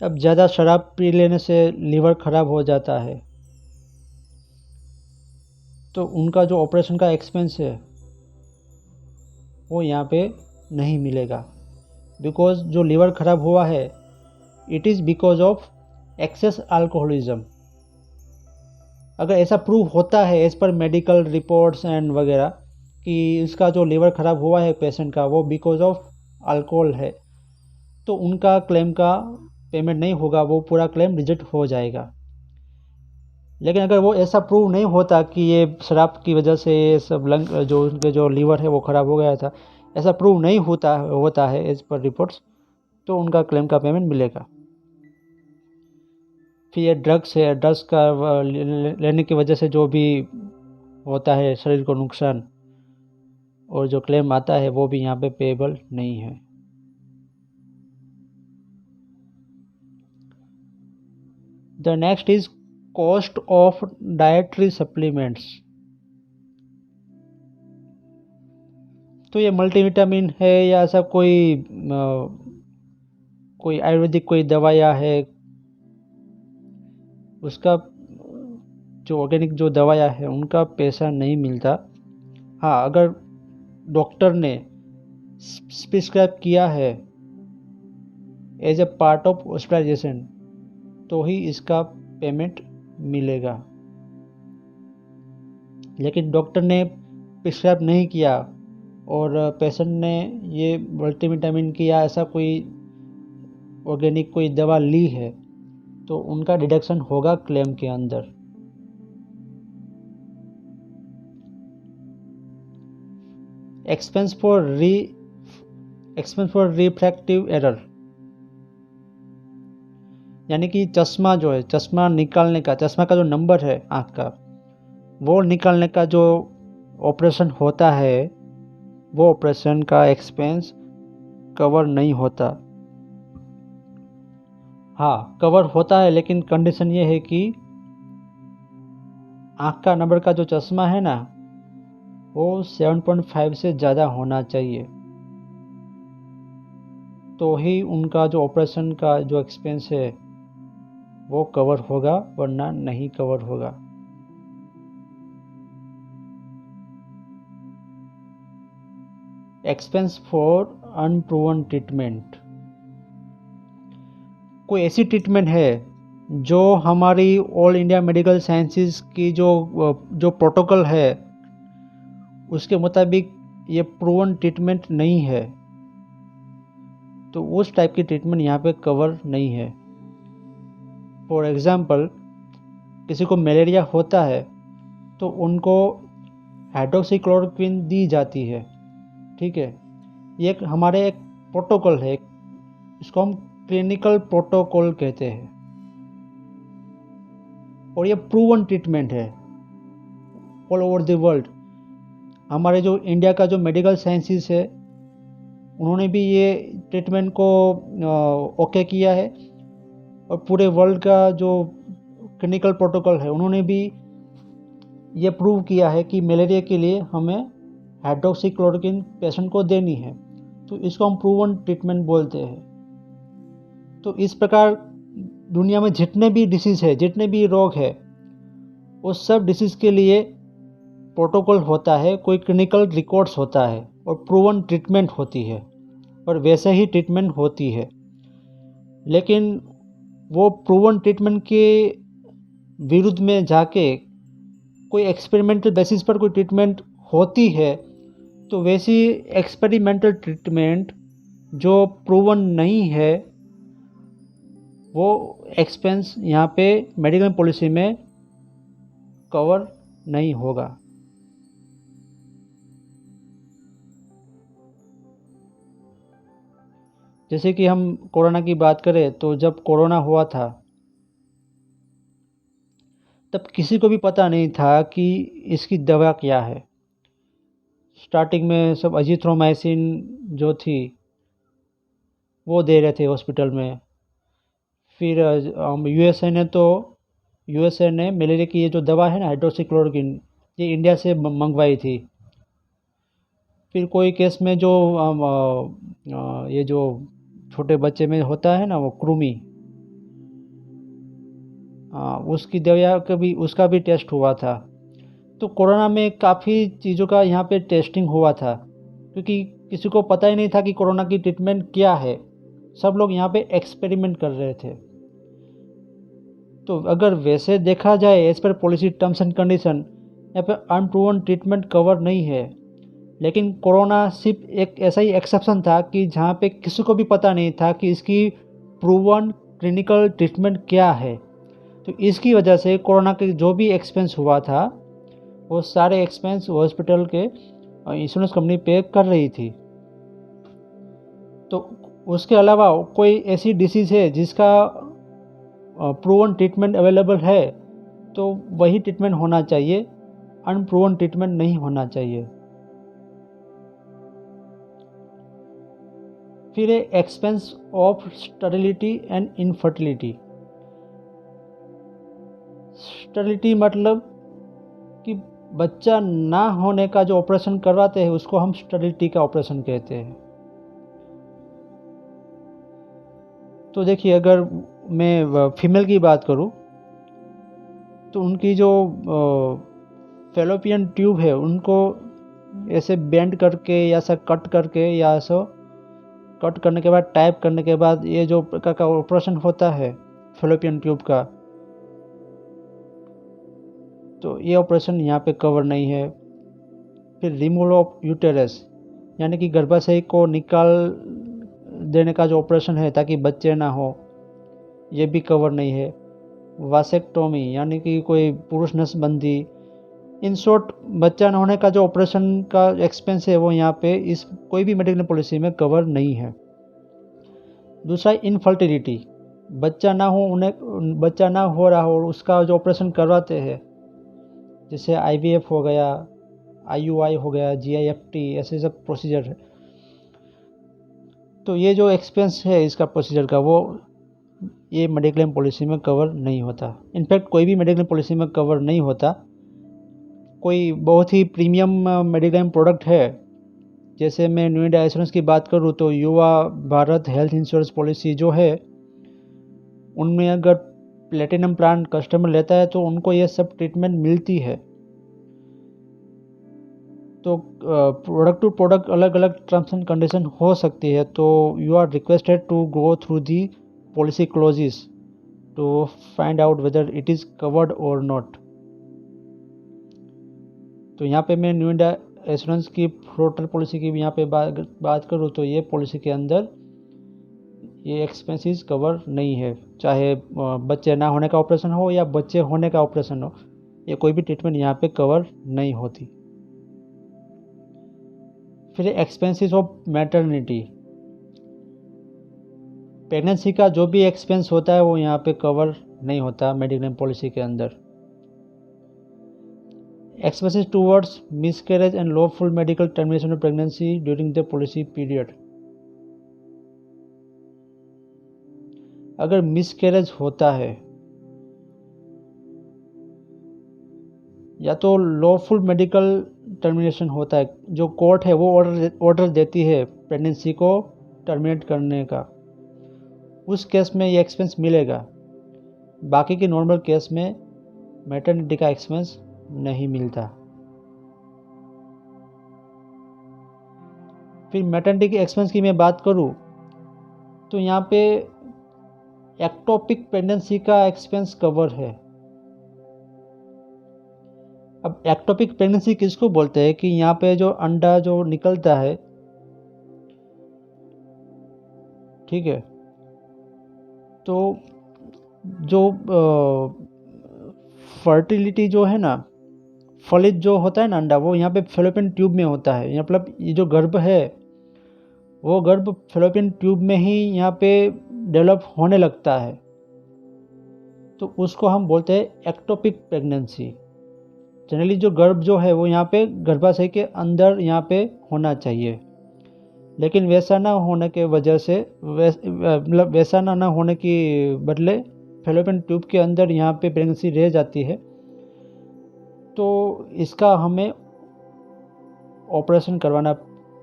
अब ज़्यादा शराब पी लेने से लीवर खराब हो जाता है तो उनका जो ऑपरेशन का एक्सपेंस है वो यहाँ पे नहीं मिलेगा, बिकॉज जो लीवर ख़राब हुआ है it is because of excess alcoholism. अगर ऐसा प्रूव होता है as per medical reports and वगैरह कि इसका जो लीवर ख़राब हुआ है पेशेंट का वो बिकॉज ऑफ अल्कोहल है, तो उनका क्लेम का पेमेंट नहीं होगा, वो पूरा क्लेम रिजेक्ट हो जाएगा। लेकिन अगर वो ऐसा प्रूव नहीं होता कि ये शराब की वजह से ये सब लंग जो उनके जो लीवर है वो ख़राब हो गया था, ऐसा प्रूव नहीं होता है एज पर रिपोर्ट्स, तो उनका क्लेम का पेमेंट मिलेगा। फिर ये ड्रग्स है, ड्रग्स का लेने की वजह से जो भी होता है शरीर को नुकसान और जो क्लेम आता है वो भी यहाँ पे पेएबल नहीं है। The next is cost of dietary supplements. तो ये मल्टीविटामिन है या ऐसा कोई आयुर्वेदिक कोई दवाइयाँ है, उसका जो ऑर्गेनिक जो दवाइयाँ है उनका पैसा नहीं मिलता। हाँ, अगर डॉक्टर ने प्रिस्क्राइब किया है as a part of hospitalization तो ही इसका पेमेंट मिलेगा। लेकिन डॉक्टर ने प्रिस्क्राइब नहीं किया और पेशेंट ने ये मल्टीविटामिन की या ऐसा कोई ऑर्गेनिक कोई दवा ली है तो उनका डिडक्शन होगा क्लेम के अंदर। एक्सपेंस फॉर रिफ्रैक्टिव एरर, यानी कि चश्मा जो है, चश्मा निकालने का, चश्मा का जो नंबर है आँख का, वो निकालने का जो ऑपरेशन होता है वो ऑपरेशन का एक्सपेंस कवर नहीं होता। हाँ, कवर होता है, लेकिन कंडीशन ये है कि आँख का नंबर का जो चश्मा है ना वो 7.5 से ज़्यादा होना चाहिए, तो ही उनका जो ऑपरेशन का जो एक्सपेंस है वो कवर होगा, वरना नहीं कवर होगा। एक्सपेंस फॉर अनप्रूवन ट्रीटमेंट, कोई ऐसी ट्रीटमेंट है जो हमारी ऑल इंडिया मेडिकल साइंसेस की जो प्रोटोकॉल है उसके मुताबिक ये प्रूवन ट्रीटमेंट नहीं है, तो उस टाइप की ट्रीटमेंट यहाँ पे कवर नहीं है। फॉर एग्ज़ाम्पल, किसी को मलेरिया होता है तो उनको हाइड्रोक्सीक्लोरोक्विन दी जाती है, ठीक है। ये हमारे एक प्रोटोकॉल है, इसको हम क्लिनिकल प्रोटोकॉल कहते हैं और ये प्रूवन ट्रीटमेंट है ऑल ओवर द वर्ल्ड। हमारे जो इंडिया का जो मेडिकल साइंसेस है उन्होंने भी ये ट्रीटमेंट को ओके किया है और पूरे वर्ल्ड का जो क्लिनिकल प्रोटोकॉल है उन्होंने भी ये प्रूव किया है कि मलेरिया के लिए हमें हाइड्रोक्सीक्लोरोक्विन पेशेंट को देनी है, तो इसको हम प्रूवन ट्रीटमेंट बोलते हैं। तो इस प्रकार दुनिया में जितने भी डिसीज़ है, जितने भी रोग है, उस सब डिसीज़ के लिए प्रोटोकॉल होता है, कोई क्लिनिकल रिकॉर्ड्स होता है और प्रूवन ट्रीटमेंट होती है और वैसे ही ट्रीटमेंट होती है। लेकिन वो प्रूवन ट्रीटमेंट के विरुद्ध में जाके कोई एक्सपेरिमेंटल बेसिस पर कोई ट्रीटमेंट होती है तो वैसी एक्सपेरिमेंटल ट्रीटमेंट जो प्रूवन नहीं है वो एक्सपेंस यहाँ पे मेडिकल पॉलिसी में कवर नहीं होगा। जैसे कि हम कोरोना की बात करें तो जब कोरोना हुआ था तब किसी को भी पता नहीं था कि इसकी दवा क्या है। स्टार्टिंग में सब अजिथ्रोमाइसिन जो थी वो दे रहे थे हॉस्पिटल में। फिर यूएसए ने मलेरिया की ये जो दवा है ना हाइड्रोक्सीक्लोरोक्विन, ये इंडिया से मंगवाई थी। फिर कोई केस में जो ये जो छोटे बच्चे में होता है ना वो कृमि, उसकी दवा का भी उसका भी टेस्ट हुआ था। तो कोरोना में काफ़ी चीज़ों का यहाँ पे टेस्टिंग हुआ था, क्योंकि किसी को पता ही नहीं था कि कोरोना की ट्रीटमेंट क्या है। सब लोग यहाँ पे एक्सपेरिमेंट कर रहे थे। तो अगर वैसे देखा जाए as per policy terms and condition, यहाँ पे अनप्रूवन ट्रीटमेंट कवर नहीं है। लेकिन कोरोना सिर्फ एक ऐसा ही एक्सेप्शन था कि जहाँ पे किसी को भी पता नहीं था कि इसकी प्रूवन क्लिनिकल ट्रीटमेंट क्या है। तो इसकी वजह से कोरोना के जो भी एक्सपेंस हुआ था वो सारे एक्सपेंस हॉस्पिटल के इंश्योरेंस कंपनी पे कर रही थी। तो उसके अलावा कोई ऐसी डिसीज़ है जिसका प्रूवन ट्रीटमेंट अवेलेबल है तो वही ट्रीटमेंट होना चाहिए, अनप्रूवन ट्रीटमेंट नहीं होना चाहिए। फिर है expense of sterility and infertility. Sterility मतलब कि बच्चा ना होने का जो ऑपरेशन करवाते हैं उसको हम स्टेरिलिटी का ऑपरेशन कहते हैं। तो देखिए, अगर मैं फीमेल की बात करूं तो उनकी जो फैलोपियन ट्यूब है उनको ऐसे बेंड करके या ऐसा कट करके या ऐसा कट करने के बाद टाइप करने के बाद ये जो प्रकार का ऑपरेशन होता है फैलोपियन ट्यूब का, तो ये ऑपरेशन यहाँ पे कवर नहीं है। फिर रिमूवल ऑफ यूटेरस यानी कि गर्भाशय को निकाल देने का जो ऑपरेशन है ताकि बच्चे ना हो, ये भी कवर नहीं है। वासेक्टोमी यानी कि कोई पुरुष नसबंदी, इन शॉर्ट बच्चा न होने का जो ऑपरेशन का एक्सपेंस है वो यहाँ पे इस कोई भी मेडिकल पॉलिसी में कवर नहीं है। दूसरा इनफर्टिलिटी, बच्चा ना हो रहा हो और उसका जो ऑपरेशन करवाते हैं जैसे IVF हो गया, IUI हो गया, GIFT, ऐसे सब प्रोसीजर है। तो ये जो एक्सपेंस है इसका प्रोसीजर का वो ये मेडिक्लेम पॉलिसी में कवर नहीं होता। इनफैक्ट कोई भी मेडिक्लेम पॉलिसी में कवर नहीं होता। कोई बहुत ही प्रीमियम मेडिक्लेम प्रोडक्ट है, जैसे मैं न्यू इंडिया एश्योरेंस की बात करूँ तो युवा भारत हेल्थ इंश्योरेंस पॉलिसी जो है उनमें अगर प्लेटिनम प्लान कस्टमर लेता है तो उनको ये सब ट्रीटमेंट मिलती है। तो प्रोडक्ट टू प्रोडक्ट अलग अलग टर्म्स एंड कंडीशन हो सकती है, तो you are requested to go through the policy clauses to find out whether it is covered और नॉट। तो यहाँ पे मैं न्यू इंडिया एश्योरेंस की फ्लोटर पॉलिसी की भी यहाँ पे बात करूँ तो ये पॉलिसी के अंदर ये एक्सपेंसेस कवर नहीं है, चाहे बच्चे ना होने का ऑपरेशन हो या बच्चे होने का ऑपरेशन हो, ये कोई भी ट्रीटमेंट यहाँ पे कवर नहीं होती। फिर एक्सपेंसेस ऑफ मैटरनिटी, प्रेगनेंसी का जो भी एक्सपेंस होता है वो यहाँ पे कवर नहीं होता मेडिक्लेम पॉलिसी के अंदर। Expenses towards miscarriage and lawful medical termination of pregnancy during the policy period, अगर मिसकैरेज होता है या तो लॉफुल मेडिकल टर्मिनेशन होता है, जो कोर्ट है वो ऑर्डर देती है प्रेगनेंसी को टर्मिनेट करने का, उस केस में ये एक्सपेंस मिलेगा। बाकी के नॉर्मल केस में मैटरनिटी का एक्सपेंस नहीं मिलता। फिर मैटरनिटी के एक्सपेंस की मैं बात करूँ तो यहाँ पे एक्टोपिक प्रेगनेंसी का एक्सपेंस कवर है। अब एक्टोपिक प्रेगनेंसी किसको बोलते हैं कि यहाँ पे जो अंडा जो निकलता है, ठीक है, तो जो फर्टिलिटी जो है ना, फलित जो होता है ना अंडा, वो यहाँ पे फैलोपियन ट्यूब में होता है। यहाँ मतलब ये जो गर्भ है वो गर्भ फैलोपियन ट्यूब में ही यहाँ पे डेवलप होने लगता है, तो उसको हम बोलते हैं एक्टोपिक प्रेगनेंसी। जनरली जो गर्भ जो है वो यहाँ पे गर्भाशय के अंदर यहाँ पे होना चाहिए, लेकिन वैसा ना होने के वजह से मतलब वैसा ना होने की बदले फैलोपियन ट्यूब के अंदर यहाँ पे प्रेगनेंसी रह जाती है, तो इसका हमें ऑपरेशन करवाना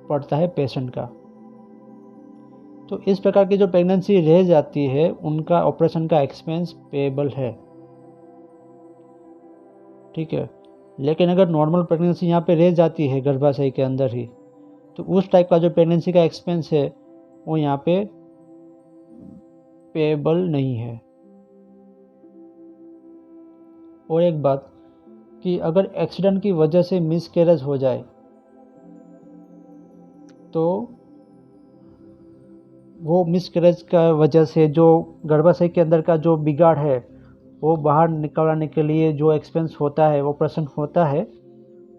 पड़ता है पेशेंट का। तो इस प्रकार की जो प्रेगनेंसी रह जाती है उनका ऑपरेशन का एक्सपेंस पेएबल है, ठीक है। लेकिन अगर नॉर्मल प्रेगनेंसी यहाँ पे रह जाती है गर्भाशय के अंदर ही, तो उस टाइप का जो प्रेगनेंसी का एक्सपेंस है वो यहाँ पे पेएबल नहीं है। और एक बात कि अगर एक्सीडेंट की वजह से मिसकैरेज हो जाए तो वो मिसकैरेज का वजह से जो गर्भाशय के अंदर का जो बिगाड़ है वो बाहर निकालने के लिए जो एक्सपेंस होता है, ऑपरेशन होता है,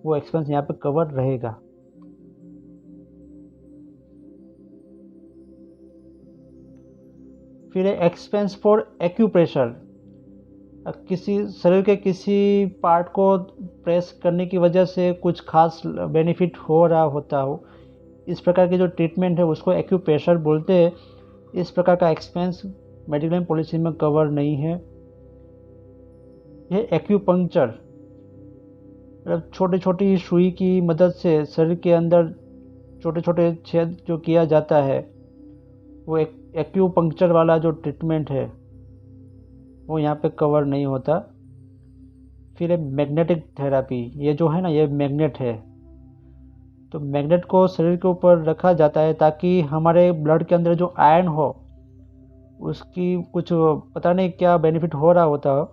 वो एक्सपेंस यहाँ पे कवर रहेगा। फिर एक्सपेंस फॉर एक्यूप्रेशर, किसी शरीर के किसी पार्ट को प्रेस करने की वजह से कुछ खास बेनिफिट हो रहा होता हो, इस प्रकार की जो ट्रीटमेंट है उसको एक्यूप्रेशर बोलते हैं। इस प्रकार का एक्सपेंस मेडिक्लेम पॉलिसी में कवर नहीं है। यह एक्यूपंक्चर, मतलब छोटी छोटी सुई की मदद से शरीर के अंदर छोटे छोटे छेद जो किया जाता है, वो एक एक्यूपंक्चर वाला जो ट्रीटमेंट है वो यहाँ पे कवर नहीं होता। फिर मैग्नेटिक थेरापी, ये जो है ना, ये मैग्नेट है, तो मैग्नेट को शरीर के ऊपर रखा जाता है ताकि हमारे ब्लड के अंदर जो आयरन हो उसकी कुछ पता नहीं क्या बेनिफिट हो रहा होता हो,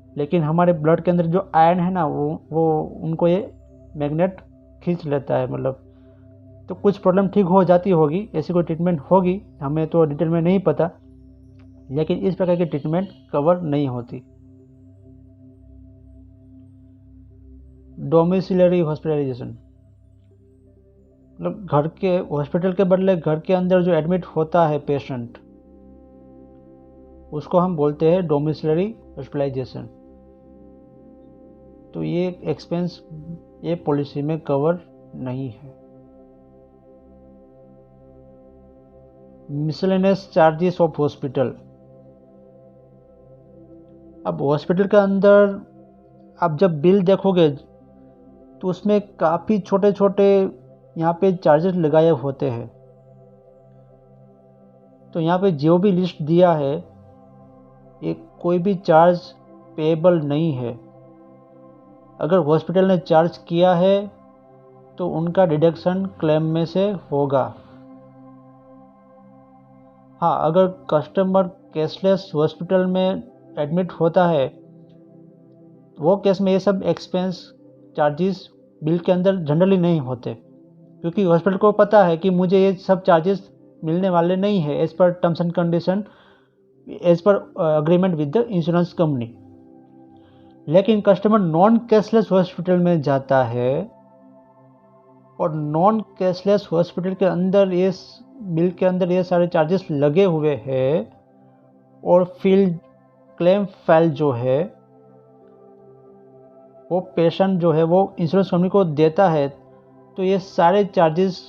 लेकिन हमारे ब्लड के अंदर जो आयरन है ना वो उनको ये मैग्नेट खींच लेता है, मतलब तो कुछ प्रॉब्लम ठीक हो जाती होगी, ऐसी कोई ट्रीटमेंट होगी, हमें तो डिटेल में नहीं पता, लेकिन इस प्रकार की ट्रीटमेंट कवर नहीं होती। डोमिसिलरी हॉस्पिटलाइजेशन, मतलब घर के हॉस्पिटल के बदले घर के अंदर जो एडमिट होता है पेशेंट, उसको हम बोलते हैं डोमिसिलरी हॉस्पिटलाइजेशन। तो ये एक्सपेंस ये पॉलिसी में कवर नहीं है। मिसलेनियस चार्जेस ऑफ हॉस्पिटल, अब हॉस्पिटल के अंदर आप जब बिल देखोगे तो उसमें काफ़ी छोटे छोटे यहाँ पे चार्जेस लगाए होते हैं। तो यहाँ पे जो भी लिस्ट दिया है ये कोई भी चार्ज पेएबल नहीं है। अगर हॉस्पिटल ने चार्ज किया है तो उनका डिडक्शन क्लेम में से होगा। हाँ, अगर कस्टमर कैशलेस हॉस्पिटल में एडमिट होता है वो केस में ये सब एक्सपेंस चार्जेस बिल के अंदर जनरली नहीं होते, क्योंकि हॉस्पिटल को पता है कि मुझे ये सब चार्जेस मिलने वाले नहीं है as per terms and condition, as per agreement with the insurance company. लेकिन कस्टमर नॉन कैशलेस हॉस्पिटल में जाता है और नॉन कैशलेस हॉस्पिटल के अंदर ये बिल के अंदर ये सारे चार्जेस लगे हुए हैं और फिर क्लेम फाइल जो है वो पेशेंट जो है वो इंश्योरेंस कंपनी को देता है, तो ये सारे चार्जेस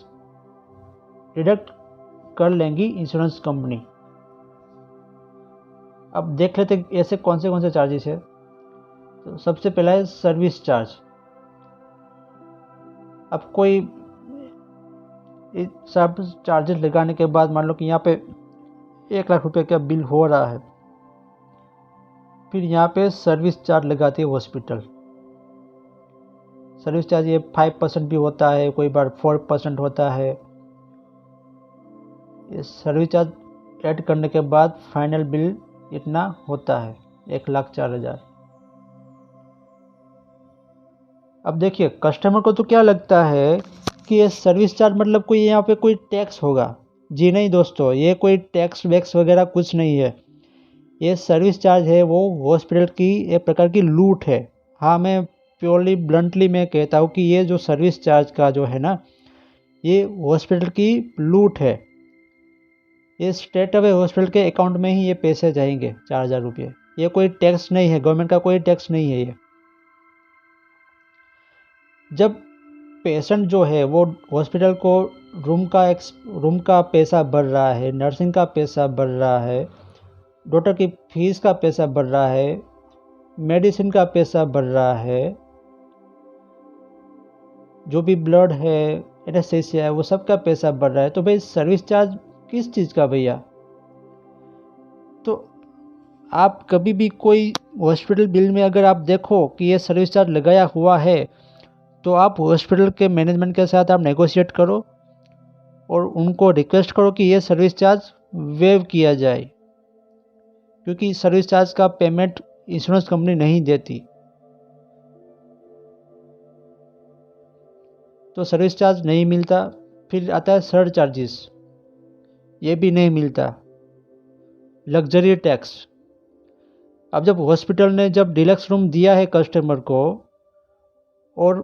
डिडक्ट कर लेंगी इंश्योरेंस कंपनी। अब देख लेते ऐसे कौन से चार्जेस है। तो सबसे पहला है सर्विस चार्ज। अब कोई सब चार्जेस लगाने के बाद मान लो कि यहाँ पे 1 लाख रुपए का बिल हो रहा है, फिर यहाँ पे सर्विस चार्ज लगाती है हॉस्पिटल। सर्विस चार्ज ये 5% भी होता है, कोई बार 4% होता है। ये सर्विस चार्ज ऐड करने के बाद फाइनल बिल इतना होता है 1,04,000। अब देखिए कस्टमर को तो क्या लगता है कि ये सर्विस चार्ज मतलब कोई यहाँ पे कोई टैक्स होगा। जी नहीं दोस्तों, ये कोई टैक्स वैक्स वगैरह कुछ नहीं है। ये सर्विस चार्ज है वो हॉस्पिटल की एक प्रकार की लूट है। हाँ, मैं प्योरली ब्लंटली मैं कहता हूँ कि ये जो सर्विस चार्ज का जो है ना, ये हॉस्पिटल की लूट है। ये स्ट्रेट अवे हॉस्पिटल के अकाउंट में ही ये पैसे जाएंगे 4,000 रुपये। ये कोई टैक्स नहीं है, गवर्नमेंट का कोई टैक्स नहीं है ये। जब पेशेंट जो है वो हॉस्पिटल को रूम का पैसा भर रहा है, नर्सिंग का पैसा भर रहा है, डॉक्टर की फीस का पैसा भर रहा है, मेडिसिन का पैसा भर रहा है, जो भी ब्लड है, एनेस्थीसिया है, वो सब का पैसा भर रहा है, तो भाई सर्विस चार्ज किस चीज़ का भैया? तो आप कभी भी कोई हॉस्पिटल बिल में अगर आप देखो कि ये सर्विस चार्ज लगाया हुआ है, तो आप हॉस्पिटल के मैनेजमेंट के साथ आप नेगोशिएट करो और उनको रिक्वेस्ट करो कि ये सर्विस चार्ज वेव किया जाए, क्योंकि सर्विस चार्ज का पेमेंट इंश्योरेंस कंपनी नहीं देती। तो सर्विस चार्ज नहीं मिलता। फिर आता है सर्च चार्जेस, ये भी नहीं मिलता। लग्जरी टैक्स, अब जब हॉस्पिटल ने जब डिलक्स रूम दिया है कस्टमर को और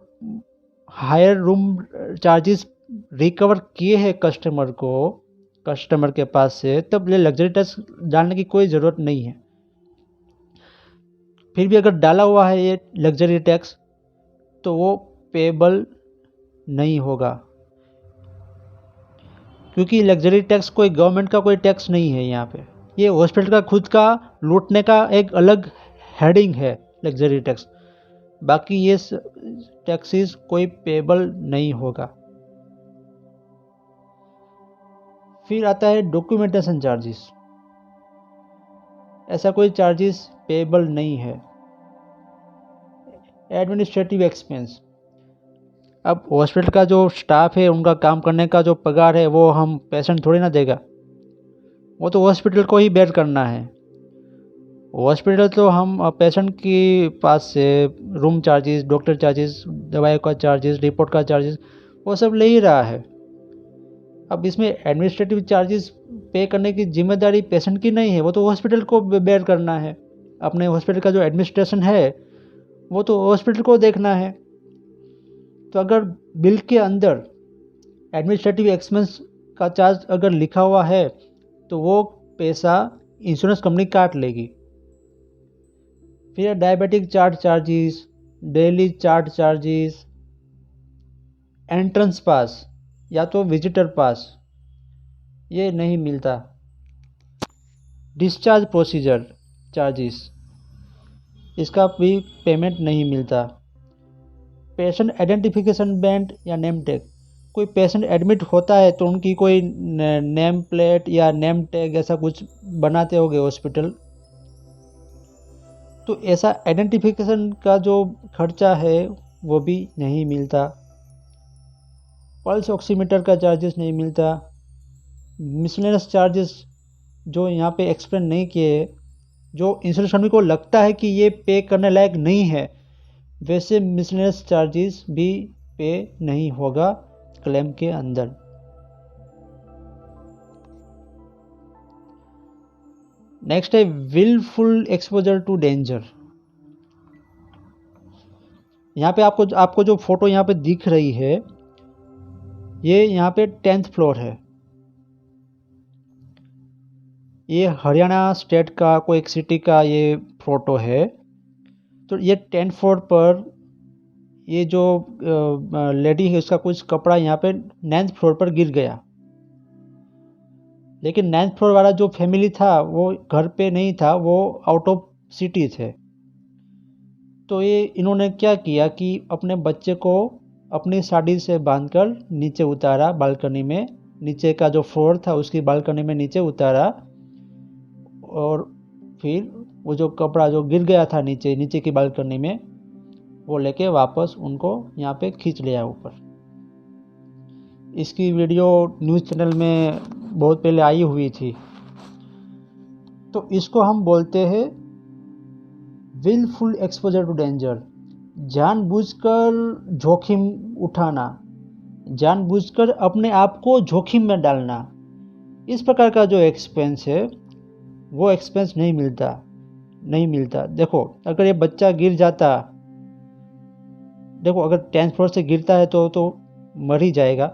हायर रूम चार्जेस रिकवर किए हैं कस्टमर के पास से, तब ये लग्जरी टैक्स डालने की कोई ज़रूरत नहीं है। फिर भी अगर डाला हुआ है ये लग्जरी टैक्स, तो वो पेबल नहीं होगा, क्योंकि लग्जरी टैक्स कोई गवर्नमेंट का कोई टैक्स नहीं है। यहाँ पे ये हॉस्पिटल का खुद का लूटने का एक अलग हेडिंग है लग्जरी टैक्स। बाकी ये टैक्सेस कोई पेबल नहीं होगा। फिर आता है डॉक्यूमेंटेशन चार्जेस, ऐसा कोई चार्जेस पेबल नहीं है। एडमिनिस्ट्रेटिव एक्सपेंस, अब हॉस्पिटल का जो स्टाफ है उनका काम करने का जो पगार है वो हम पेशेंट थोड़ी ना देगा, वो तो हॉस्पिटल को ही बेयर करना है। हॉस्पिटल तो हम पेशेंट के पास से रूम चार्जेस, डॉक्टर चार्जेस, दवाई का चार्जेस, रिपोर्ट का चार्जेस वो सब ले ही रहा है। अब इसमें एडमिनिस्ट्रेटिव चार्जेस पे करने की जिम्मेदारी पेशेंट की नहीं है, वो तो हॉस्पिटल को बेयर करना है। अपने हॉस्पिटल का जो एडमिनिस्ट्रेशन है वो तो हॉस्पिटल को देखना है। तो अगर बिल के अंदर एडमिनिस्ट्रेटिव एक्सपेंस का चार्ज अगर लिखा हुआ है, तो वो पैसा इंश्योरेंस कंपनी काट लेगी। फिर diabetic charges, daily charges, entrance pass या तो विजिटर पास, ये नहीं मिलता। डिस्चार्ज प्रोसीजर चार्जेस, इसका भी पेमेंट नहीं मिलता। पेशेंट आइडेंटिफिकेशन बैंड या नेम टैग, कोई पेशेंट एडमिट होता है तो उनकी कोई नेम प्लेट या नेम टैग ऐसा कुछ बनाते होंगे हॉस्पिटल, तो ऐसा आइडेंटिफिकेशन का जो खर्चा है वो भी नहीं मिलता। पल्स ऑक्सीमीटर का चार्जेस नहीं मिलता। मिसलेनियस चार्जेस जो यहाँ पे एक्सप्लेन नहीं किए, जो इंश्योरेंस कंपनी को लगता है कि ये पे करने लायक नहीं है, वैसे मिसलेनियस चार्जेस भी पे नहीं होगा क्लेम के अंदर। नेक्स्ट है विलफुल एक्सपोजर टू डेंजर। यहाँ पे आपको जो फोटो यहाँ पे दिख रही है, ये यहाँ पे 10th फ्लोर है। ये हरियाणा स्टेट का कोई एक सिटी का ये फोटो है। तो ये 10th फ्लोर पर ये जो लेडी है उसका कुछ कपड़ा यहाँ पे 9th फ्लोर पर गिर गया, लेकिन 9th फ्लोर वाला जो फैमिली था वो घर पे नहीं था, वो आउट ऑफ सिटी थे। तो ये इन्होंने क्या किया कि अपने बच्चे को अपनी साड़ी से बांधकर नीचे उतारा बालकनी में, नीचे का जो फ्लोर था उसकी बालकनी में नीचे उतारा, और फिर वो जो कपड़ा जो गिर गया था नीचे की बालकनी में, वो लेके वापस उनको यहाँ पे खींच लिया ऊपर। इसकी वीडियो न्यूज़ चैनल में बहुत पहले आई हुई थी। तो इसको हम बोलते हैं विलफुल एक्सपोजर टू डेंजर, जानबूझकर जोखिम उठाना, जानबूझकर अपने आप को जोखिम में डालना। इस प्रकार का जो एक्सपेंस है वो एक्सपेंस नहीं मिलता। देखो अगर ये बच्चा गिर जाता, देखो अगर 10th फ्लोर से गिरता है तो मर ही जाएगा,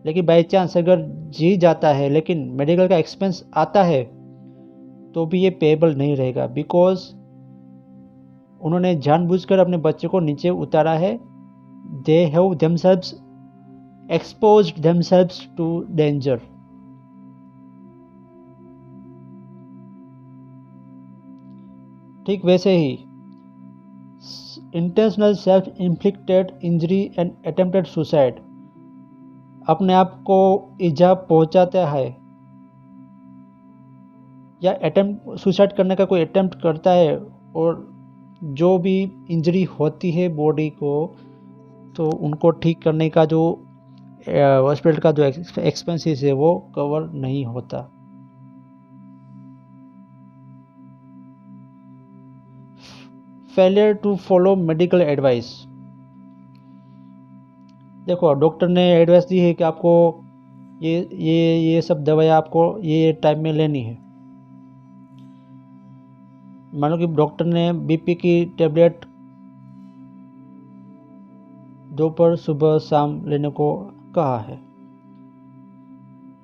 लेकिन बाई चांस अगर जी जाता है लेकिन मेडिकल का एक्सपेंस आता है तो भी ये पेएबल नहीं रहेगा, बिकॉज उन्होंने जानबूझकर अपने बच्चे को नीचे उतारा है। They have themselves exposed themselves to danger. ठीक वैसे ही intentional self inflicted injury and attempted suicide, अपने आप को इजा पहुंचाता है, या अटेम्प्ट सुसाइड करने का कोई अटेम्प्ट करता है और जो भी इंजरी होती है बॉडी को, तो उनको ठीक करने का जो हॉस्पिटल का जो एक्सपेंसेस है वो कवर नहीं होता। Failure to follow medical advice. देखो, डॉक्टर ने एडवाइस दी है कि आपको ये सब दवाइयाँ आपको ये टाइम में लेनी है। मान लो कि डॉक्टर ने बीपी की टेबलेट दोपहर सुबह शाम लेने को कहा है,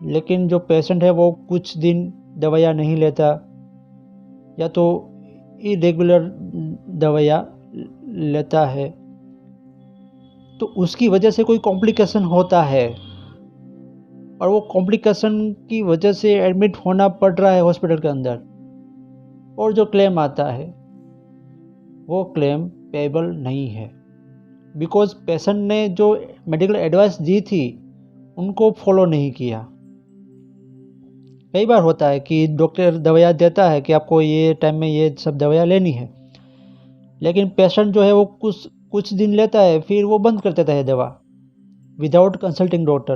लेकिन जो पेशेंट है वो कुछ दिन दवाइयाँ नहीं लेता या तो इरेगुलर दवाइयाँ लेता है, तो उसकी वजह से कोई कॉम्प्लिकेशन होता है और वो कॉम्प्लिकेशन की वजह से एडमिट होना पड़ रहा है हॉस्पिटल के अंदर, और जो क्लेम आता है वो क्लेम पेएबल नहीं है, बिकॉज पेशेंट ने जो मेडिकल एडवाइस दी थी उनको फॉलो नहीं किया। कई बार होता है कि डॉक्टर दवाइयाँ देता है कि आपको ये टाइम में ये सब दवाइयाँ लेनी है, लेकिन पेशेंट जो है वो कुछ दिन लेता है, फिर वो बंद कर देता है दवा विदाउट कंसल्टिंग डॉक्टर।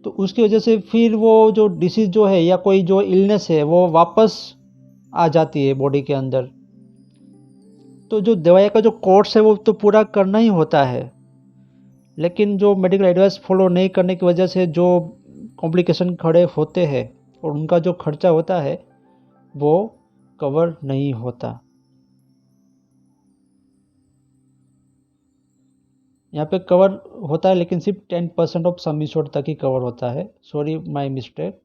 तो उसकी वजह से फिर वो जो डिसीज़ जो है या कोई जो इलनेस है वो वापस आ जाती है बॉडी के अंदर। तो जो दवाई का जो कोर्स है वो तो पूरा करना ही होता है, लेकिन जो मेडिकल एडवाइस फॉलो नहीं करने की वजह से जो कॉम्प्लिकेशन खड़े होते हैं और उनका जो खर्चा होता है वो कवर नहीं होता। यहाँ पे कवर होता है लेकिन सिर्फ 10% ऑफ सम इंश्योर्ड तक ही कवर होता है। Sorry, my mistake.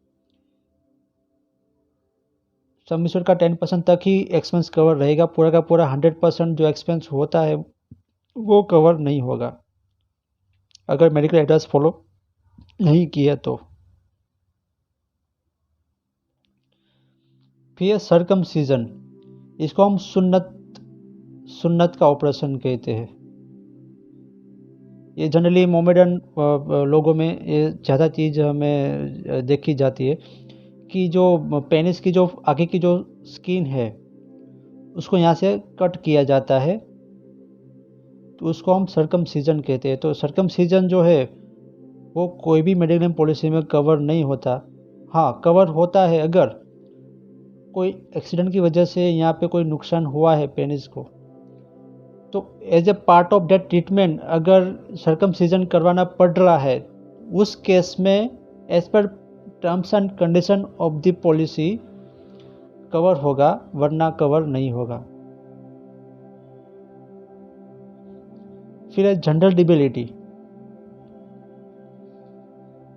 Some insured का 10% तक ही एक्सपेंस कवर रहेगा, पूरा का पूरा 100% जो एक्सपेंस होता है वो कवर नहीं होगा अगर मेडिकल एडवाइस फॉलो नहीं किया तो। फिर सर्कमसीजन, इसको हम सुन्नत का ऑपरेशन कहते हैं। ये जनरली मोमेडन लोगों में ये ज़्यादा चीज़ हमें देखी जाती है कि जो पेनिस की जो आगे की जो स्किन है उसको यहाँ से कट किया जाता है, तो उसको हम सर्कमसीजन कहते हैं। तो सर्कमसीजन जो है वो कोई भी मेडिक्लेम पॉलिसी में कवर नहीं होता। हाँ, कवर होता है अगर कोई एक्सीडेंट की वजह से यहाँ पे कोई नुकसान हुआ है पेनिस को, तो as a part of that treatment अगर सर्कमसीजन करवाना पड़ रहा है, उस केस में as per terms and condition of the policy cover होगा, वरना कवर नहीं होगा। फिर है general debility.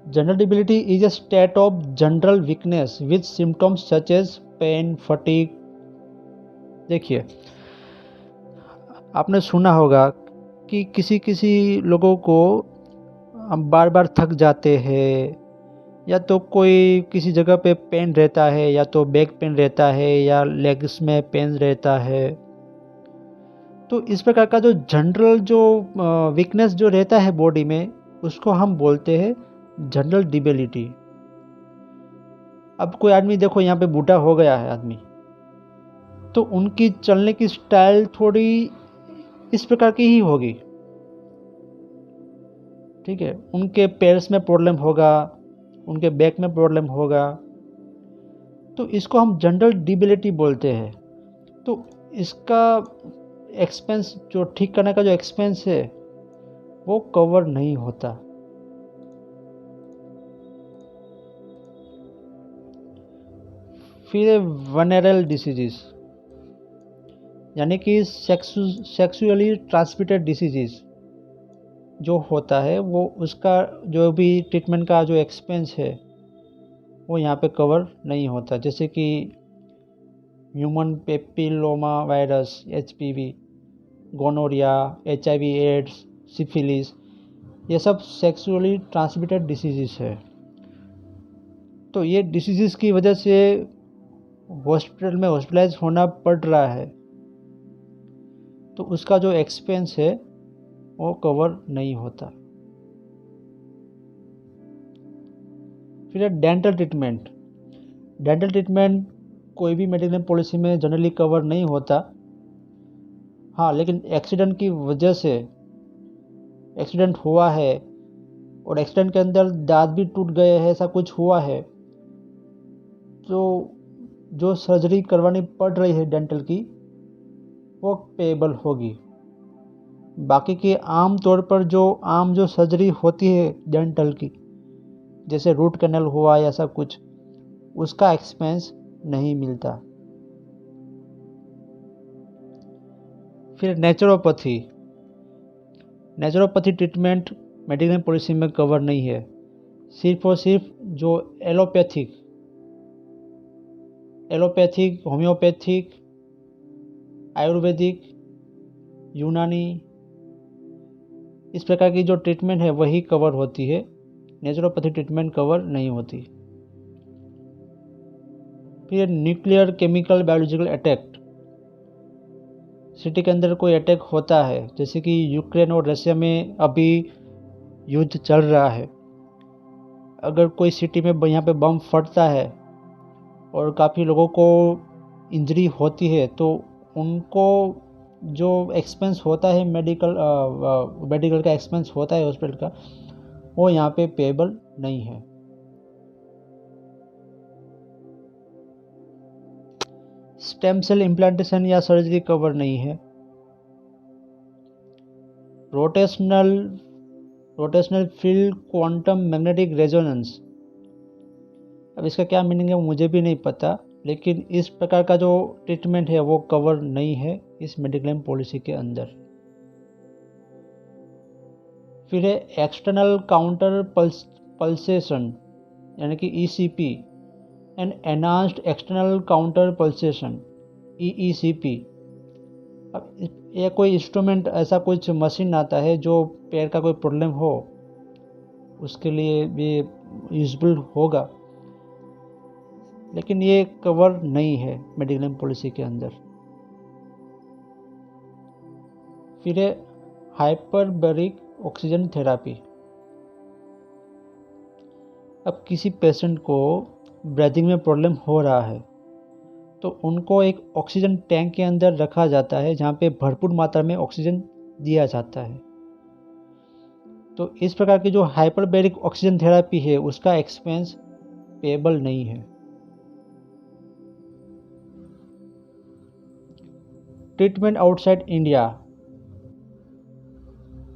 General debility is a state of general weakness with symptoms such as pain, fatigue. देखिए, आपने सुना होगा कि किसी लोगों को हम बार बार थक जाते हैं, या तो कोई किसी जगह पे पेन रहता है, या तो बैक पेन रहता है, या लेग्स में पेन रहता है। तो इस प्रकार का जो जनरल जो वीकनेस जो रहता है बॉडी में, उसको हम बोलते हैं जनरल डिबिलिटी। अब कोई आदमी देखो यहाँ पे बूढ़ा हो गया है आदमी, तो उनकी चलने की स्टाइल थोड़ी इस प्रकार की ही होगी, ठीक है। उनके पैर्स में प्रॉब्लम होगा, उनके बैक में प्रॉब्लम होगा, तो इसको हम जनरल डिबिलिटी बोलते हैं। तो इसका एक्सपेंस, जो ठीक करने का जो एक्सपेंस है वो कवर नहीं होता। फिर वनरेबल डिसीजेस, यानी कि सेक्सुअली ट्रांसमिटेड डिसीजेस जो होता है वो उसका जो भी ट्रीटमेंट का जो एक्सपेंस है वो यहाँ पे कवर नहीं होता। जैसे कि human papilloma virus, HPV, gonorrhoea, HIV AIDS, syphilis, ये सब सेक्सुअली ट्रांसमिटेड डिसीजेस है। तो ये डिसीजेस की वजह से हॉस्पिटल में हॉस्पिटलाइज होना पड़ रहा है, तो उसका जो एक्सपेंस है वो कवर नहीं होता। फिर डेंटल ट्रीटमेंट। डेंटल ट्रीटमेंट कोई भी मेडिक्लेम पॉलिसी में जनरली कवर नहीं होता। हाँ, लेकिन एक्सीडेंट की वजह से एक्सीडेंट हुआ है और एक्सीडेंट के अंदर दांत भी टूट गए हैं, ऐसा कुछ हुआ है, तो जो सर्जरी करवानी पड़ रही है डेंटल की वो पेएबल होगी। बाकी की आम तौर पर जो सर्जरी होती है डेंटल की, जैसे रूट कैनल हुआ या ऐसा कुछ, उसका एक्सपेंस नहीं मिलता। फिर नेचुरोपैथी ट्रीटमेंट मेडिक्लेम पॉलिसी में कवर नहीं है। सिर्फ और सिर्फ जो एलोपैथिक, होम्योपैथिक, आयुर्वेदिक, यूनानी, इस प्रकार की जो ट्रीटमेंट है वही कवर होती है। नेचुरोपैथी ट्रीटमेंट कवर नहीं होती। फिर nuclear chemical biological attack, city के अंदर कोई अटैक होता है, जैसे कि यूक्रेन और रशिया में अभी युद्ध चल रहा है। अगर कोई सिटी में यहाँ पे बम फटता है और काफ़ी लोगों को इंजरी होती है, तो उनको जो एक्सपेंस होता है मेडिकल का एक्सपेंस होता है हॉस्पिटल का, वो यहाँ पे पेएबल नहीं है। स्टेम सेल इम्प्लांटेशन या सर्जरी कवर नहीं है। Rotational field quantum magnetic resonance, अब इसका क्या मीनिंग है मुझे भी नहीं पता, लेकिन इस प्रकार का जो ट्रीटमेंट है वो कवर नहीं है इस मेडिक्लेम पॉलिसी के अंदर। फिर है एक्सटर्नल काउंटर पल्सेशन, यानी कि ECP, and enhanced external counter pulsation, EECP। अब ये कोई इंस्ट्रूमेंट, ऐसा कुछ मशीन आता है जो पैर का कोई प्रॉब्लम हो उसके लिए भी यूजफुल होगा, लेकिन ये कवर नहीं है मेडिक्लेम पॉलिसी के अंदर। फिर है हाइपरबैरिक ऑक्सीजन थेरापी। अब किसी पेशेंट को ब्रीदिंग में प्रॉब्लम हो रहा है तो उनको एक ऑक्सीजन टैंक के अंदर रखा जाता है, जहाँ पे भरपूर मात्रा में ऑक्सीजन दिया जाता है। तो इस प्रकार की जो हाइपरबैरिक ऑक्सीजन थेरापी है उसका एक्सपेंस पेएबल नहीं है। ट्रीटमेंट आउटसाइड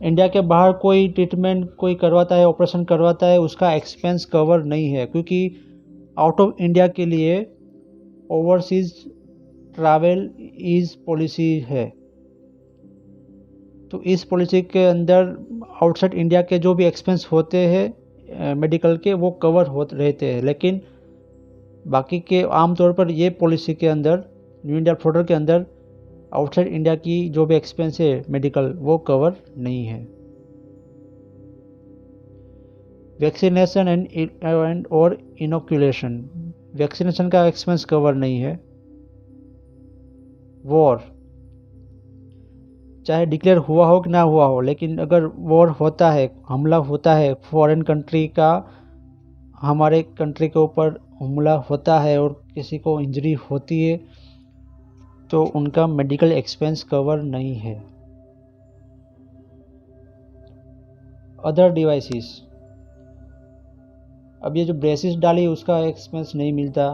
इंडिया के बाहर कोई ट्रीटमेंट कोई करवाता है, ऑपरेशन करवाता है, उसका एक्सपेंस कवर नहीं है, क्योंकि आउट ऑफ इंडिया के लिए ओवरसीज ट्रैवल इज पॉलिसी है। तो इस पॉलिसी के अंदर आउटसाइड इंडिया के जो भी एक्सपेंस होते हैं मेडिकल के, वो कवर होते रहते हैं, लेकिन बाकी के आमतौर पर ये पॉलिसी के अंदर, न्यू इंडिया फ्लोटर के अंदर, आउटसाइड इंडिया की जो भी एक्सपेंस है मेडिकल, वो कवर नहीं है। वैक्सीनेशन एंड और इनोकुलेशन, वैक्सीनेशन का एक्सपेंस कवर नहीं है। वॉर, चाहे डिक्लेयर हुआ हो कि ना हुआ हो, लेकिन अगर वॉर होता है, हमला होता है फॉरेन कंट्री का, हमारे कंट्री के ऊपर हमला होता है और किसी को इंजरी होती है, तो उनका मेडिकल एक्सपेंस कवर नहीं है। अदर डिवाइसेस, अब ये जो ब्रेसिस डाली उसका एक्सपेंस नहीं मिलता।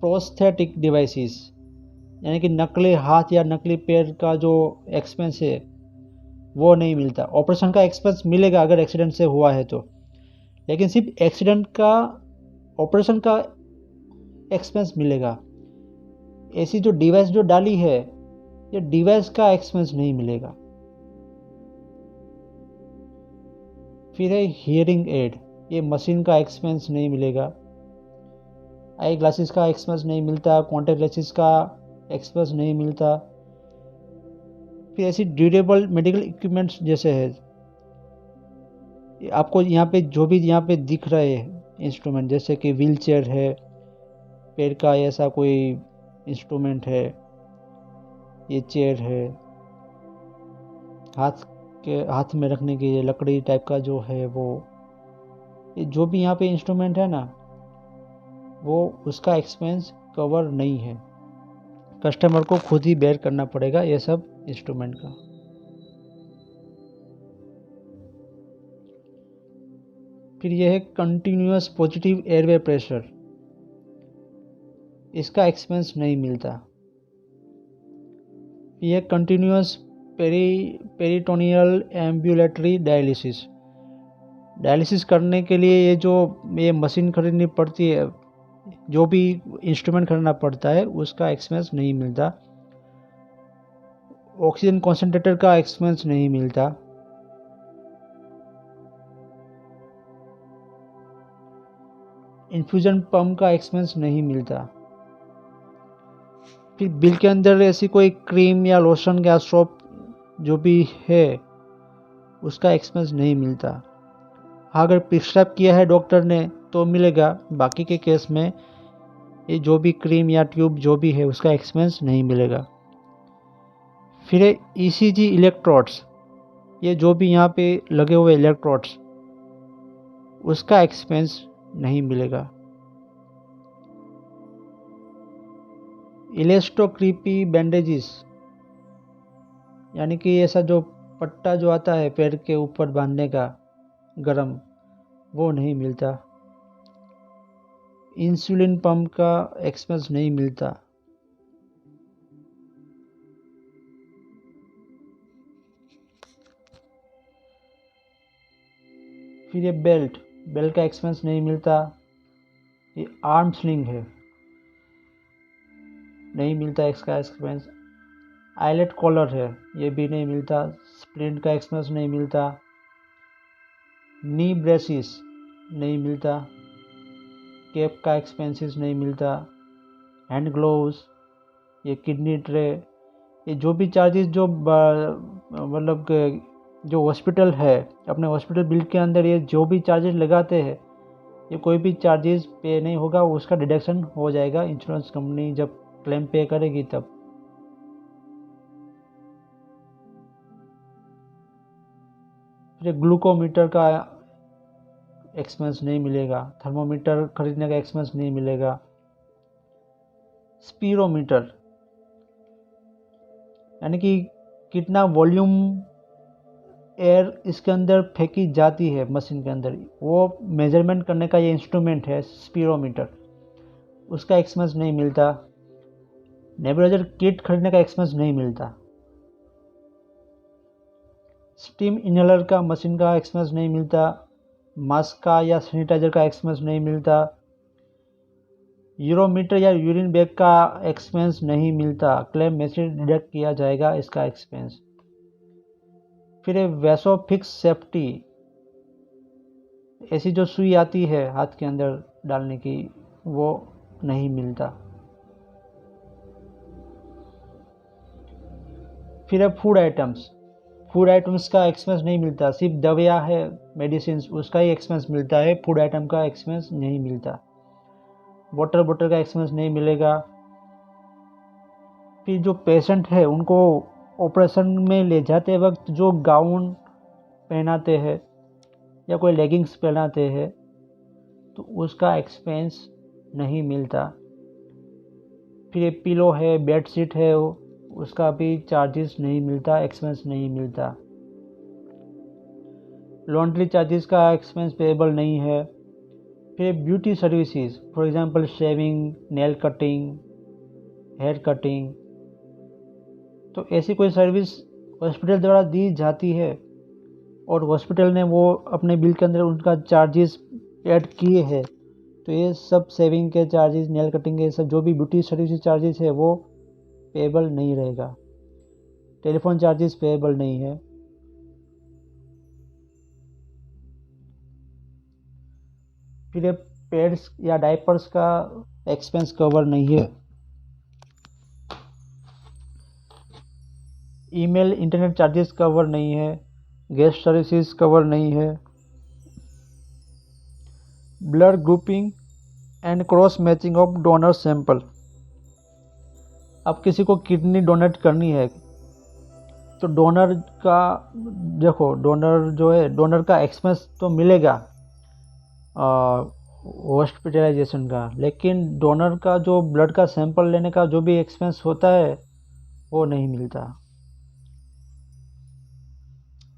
प्रोस्थेटिक डिवाइसेस, यानी कि नकली हाथ या नकली पैर का जो एक्सपेंस है वो नहीं मिलता। ऑपरेशन का एक्सपेंस मिलेगा अगर एक्सीडेंट से हुआ है तो, लेकिन सिर्फ एक्सीडेंट का, ऑपरेशन का एक्सपेंस मिलेगा। ऐसी जो डिवाइस जो डाली है, ये डिवाइस का एक्सपेंस नहीं मिलेगा। फिर है हियरिंग एड, ये मशीन का एक्सपेंस नहीं मिलेगा। आई ग्लासेस का एक्सपेंस नहीं मिलता, कॉन्टैक्ट लेंसेज का एक्सपेंस नहीं मिलता। फिर ऐसी ड्यूरेबल मेडिकल इक्विपमेंट्स जैसे है, आपको यहाँ पे जो भी यहाँ पे दिख रहे हैं इंस्ट्रूमेंट, जैसे कि व्हील चेयर है, पैर का ऐसा कोई इंस्ट्रूमेंट है, ये चेयर है, हाथ में रखने की लकड़ी टाइप का जो है वो, ये जो भी यहाँ पे इंस्ट्रूमेंट है ना, वो उसका एक्सपेंस कवर नहीं है, कस्टमर को खुद ही बेयर करना पड़ेगा ये सब इंस्ट्रूमेंट का। फिर यह है कंटिन्यूअस पॉजिटिव एयरवे प्रेशर, इसका एक्सपेंस नहीं मिलता। यह कंटिन्यूअस पेरिटोनियल एम्बुलेटरी डायलिसिस करने के लिए ये मशीन खरीदनी पड़ती है, जो भी इंस्ट्रूमेंट खरीदना पड़ता है उसका एक्सपेंस नहीं मिलता। ऑक्सीजन कॉन्सेंट्रेटर का एक्सपेंस नहीं मिलता। इन्फ्यूजन पंप का एक्सपेंस नहीं मिलता। फिर बिल के अंदर ऐसी कोई क्रीम या लोशन या सोप जो भी है उसका एक्सपेंस नहीं मिलता। अगर प्रिस्क्राइब किया है डॉक्टर ने तो मिलेगा, बाकी के केस में ये जो भी क्रीम या ट्यूब जो भी है उसका एक्सपेंस नहीं मिलेगा। फिर है ईसीजी इलेक्ट्रोड्स, ये जो भी यहाँ पे लगे हुए इलेक्ट्रोड्स उसका एक्सपेंस नहीं मिलेगा। इलेस्टोक्रीपी बैंडेजेस, यानी कि ऐसा जो पट्टा जो आता है पैर के ऊपर बांधने का गरम, वो नहीं मिलता। इंसुलिन पंप का एक्सपेंस नहीं मिलता। फिर ये बेल्ट का एक्सपेंस नहीं मिलता। ये आर्म स्लिंग है, नहीं मिलता इसका एक्सपेंस। आईलेट कॉलर है, ये भी नहीं मिलता। स्प्रिंट का एक्सपेंस नहीं मिलता। नी ब्रेसिस नहीं मिलता। कैप का एक्सपेंसेस नहीं मिलता। हैंड ग्लोव्स, ये किडनी ट्रे, ये जो भी चार्जेस जो मतलब जो हॉस्पिटल है अपने हॉस्पिटल बिल के अंदर ये जो भी चार्जेस लगाते हैं, ये कोई भी चार्जेस पे नहीं होगा, उसका डिडक्शन हो जाएगा इंश्योरेंस कंपनी जब क्लेम पे करेगी तब। फिर ग्लूकोमीटर का एक्सपेंस नहीं मिलेगा। थर्मोमीटर खरीदने का एक्सपेंस नहीं मिलेगा। स्पीरोमीटर, यानी कि कितना वॉल्यूम एयर इसके अंदर फेंकी जाती है मशीन के अंदर, वो मेजरमेंट करने का ये इंस्ट्रूमेंट है स्पीरोमीटर, उसका एक्सपेंस नहीं मिलता। नेबुलाइजर किट खरीदने का एक्सपेंस नहीं मिलता। स्टीम इनहेलर का मशीन का एक्सपेंस नहीं मिलता। मास्क का या सैनिटाइजर का एक्सपेंस नहीं मिलता। यूरोमीटर या यूरिन बैग का एक्सपेंस नहीं मिलता, क्लेम में से डिडक्ट किया जाएगा इसका एक्सपेंस। फिर वैसोफिक्स सेफ्टी, ऐसी जो सुई आती है हाथ के अंदर डालने की, वो नहीं मिलता। फिर फूड आइटम्स का एक्सपेंस नहीं मिलता। सिर्फ दवाइयाँ है, मेडिसिन, उसका ही एक्सपेंस मिलता है, फूड आइटम का एक्सपेंस नहीं मिलता। वाटर बॉटल का एक्सपेंस नहीं मिलेगा। फिर जो पेशेंट है उनको ऑपरेशन में ले जाते वक्त जो गाउन पहनाते हैं या कोई लेगिंग्स पहनाते हैं तो उसका एक्सपेंस नहीं मिलता। फिर ये पिलो है, बेडशीट है, उसका भी चार्जेस नहीं मिलता, एक्सपेंस नहीं मिलता। लॉन्ड्री चार्जेस का एक्सपेंस पेएबल नहीं है। फिर beauty services, for example shaving, nail cutting, hair cutting, तो ऐसी कोई सर्विस हॉस्पिटल द्वारा दी जाती है और हॉस्पिटल ने वो अपने बिल के अंदर उनका चार्जेस ऐड किए हैं, तो ये सब शेविंग के चार्जेस, नेल कटिंग के सब जो भी ब्यूटी सर्विस चार्जेस है वो पेएबल नहीं रहेगा। टेलीफोन चार्जेस पेएबल नहीं है। फिर पैड्स या डायपर्स का एक्सपेंस कवर नहीं है। ईमेल इंटरनेट चार्जेस कवर नहीं है। गेस्ट सर्विसेज कवर नहीं है। Blood grouping and cross matching of donor sample, अब किसी को किडनी डोनेट करनी है तो डोनर का देखो, डोनर जो है डोनर का एक्सपेंस तो मिलेगा हॉस्पिटलाइजेशन का, लेकिन डोनर का जो ब्लड का सैंपल लेने का जो भी एक्सपेंस होता है वो नहीं मिलता।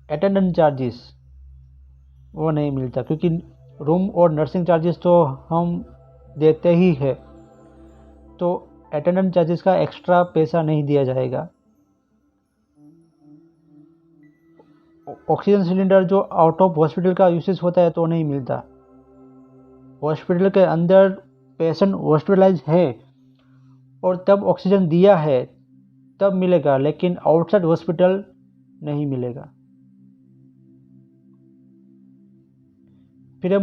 अटेंडेंट चार्जेस वो नहीं मिलता, क्योंकि रूम और नर्सिंग चार्जेस तो हम देते ही है, तो अटेंडेंट चार्जेस का एक्स्ट्रा पैसा नहीं दिया जाएगा। ऑक्सीजन सिलेंडर जो आउट ऑफ हॉस्पिटल का यूसेज होता है तो नहीं मिलता। हॉस्पिटल के अंदर पेशेंट हॉस्पिटलाइज है और तब ऑक्सीजन दिया है तब मिलेगा, लेकिन आउटसाइड हॉस्पिटल नहीं मिलेगा। फिर है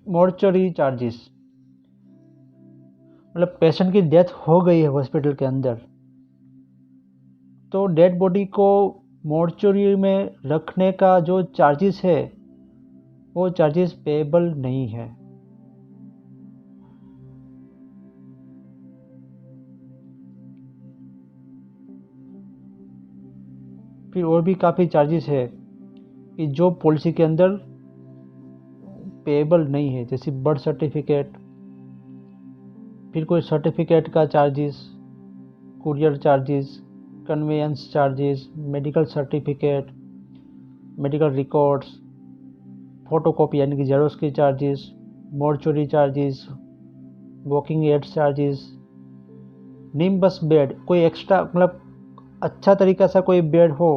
मॉर्चरी चार्जेस, मतलब पेशेंट की डेथ हो गई है हॉस्पिटल के अंदर, तो डेड बॉडी को मॉर्चरी में रखने का जो चार्जेस है वो चार्जेस पेएबल नहीं है। फिर और भी काफ़ी चार्जेस है कि जो पॉलिसी के अंदर पेएबल नहीं है, जैसे बर्थ सर्टिफिकेट, फिर कोई सर्टिफिकेट का charges, courier charges, conveyance charges, medical certificate, medical records, photocopy यानी कि जेरोक्स की charges, mortuary charges, walking aid charges, nimbus bed, कोई एक्स्ट्रा मतलब अच्छा तरीका सा कोई बेड हो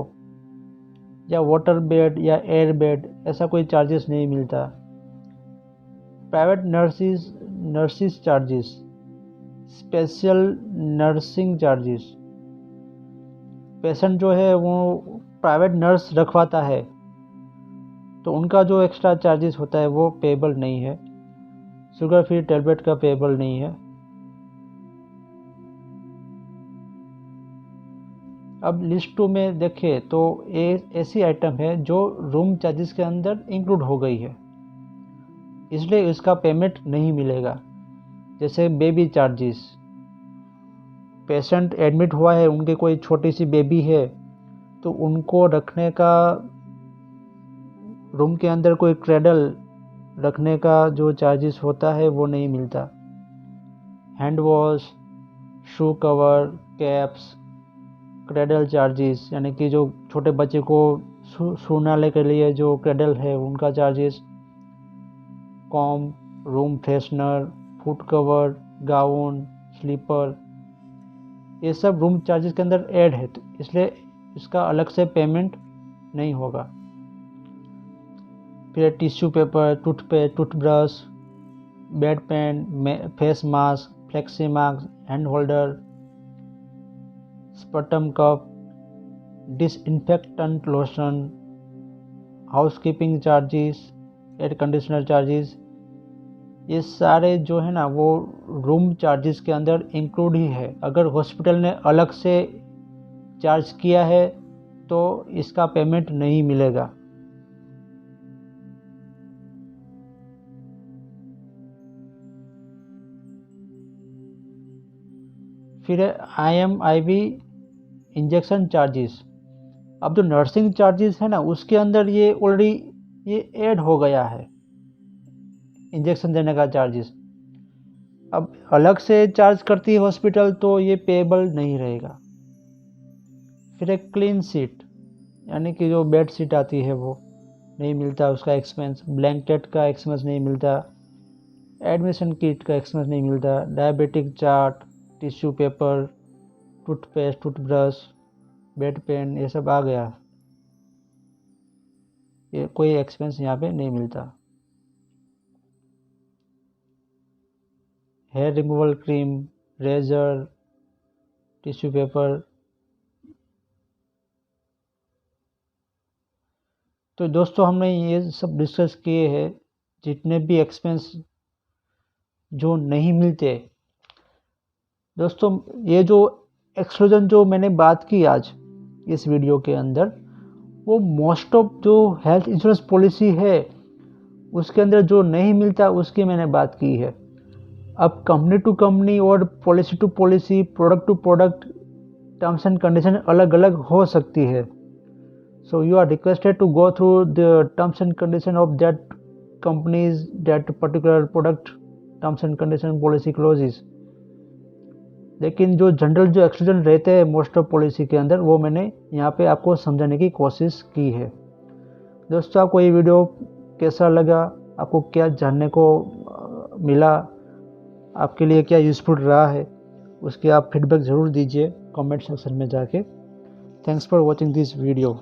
या वाटर बेड या एयर बेड, ऐसा कोई चार्जेस नहीं मिलता। Private nurses charges, special nursing charges, patient जो है वो प्राइवेट नर्स रखवाता है तो उनका जो एक्स्ट्रा चार्जेस होता है वो पेएबल नहीं है। शुगर फ्री टैबलेट का पेएबल नहीं है। अब लिस्ट 2 में देखें तो ऐसी आइटम है जो रूम चार्जेस के अंदर इंक्लूड हो गई है, इसलिए इसका पेमेंट नहीं मिलेगा। जैसे बेबी चार्जेस, पेशेंट एडमिट हुआ है, उनके कोई छोटी सी बेबी है तो उनको रखने का, रूम के अंदर कोई क्रेडल रखने का जो चार्जेस होता है वो नहीं मिलता। Hand wash, shoe cover, caps, cradle charges यानी कि जो छोटे बच्चे को सूनाने के लिए जो क्रेडल है उनका charges, comb, room freshener, foot cover, gown, slipper, ये सब रूम चार्जेस के अंदर ऐड है, तो इसलिए इसका अलग से पेमेंट नहीं होगा। फिर tissue paper, toothpaste, toothbrush, bed pan, face mask, flexi mask, hand holder, sputum cup, disinfectant lotion, housekeeping charges, air conditioner charges, ये सारे जो है ना वो रूम चार्जेस के अंदर इंक्लूड ही है। अगर हॉस्पिटल ने अलग से चार्ज किया है तो इसका पेमेंट नहीं मिलेगा। फिर IMIB इंजेक्शन चार्जेस। अब जो नर्सिंग चार्जेस है ना उसके अंदर ये ऑलरेडी ये ऐड हो गया है, इंजेक्शन देने का चार्जेस। अब अलग से चार्ज करती है हॉस्पिटल तो ये पेएबल नहीं रहेगा। फिर एक क्लीन शीट यानी कि जो बेड शीट आती है वो नहीं मिलता, उसका एक्सपेंस, ब्लैंकेट का एक्सपेंस नहीं मिलता, एडमिशन किट का एक्सपेंस नहीं मिलता, diabetic chart, tissue paper, toothpaste, toothbrush, bed pan, ये सब आ गया, ये कोई एक्सपेंस यहाँ पे नहीं मिलता। Hair removal cream, razor, tissue paper. तो दोस्तों हमने ये सब डिस्कस किए हैं जितने भी एक्सपेंस जो नहीं मिलते। दोस्तों ये जो एक्सक्लूजन जो मैंने बात की आज इस वीडियो के अंदर, वो मोस्ट ऑफ जो हेल्थ इंश्योरेंस पॉलिसी है उसके अंदर जो नहीं मिलता उसकी मैंने बात की है। अब कंपनी टू कंपनी और policy to policy, product to product terms and condition अलग अलग हो सकती है। So you are requested to go through the terms and condition of that companies that particular product terms and condition policy clauses। लेकिन जो general जो exclusion रहते हैं मोस्ट ऑफ पॉलिसी के अंदर, वो मैंने यहाँ पे आपको समझाने की कोशिश की है। दोस्तों, आपको ये वीडियो कैसा लगा, आपको क्या जानने को मिला, आपके लिए क्या यूज़फुल रहा है, उसके आप फीडबैक ज़रूर दीजिए कमेंट सेक्शन में जाके। Thanks for watching this video.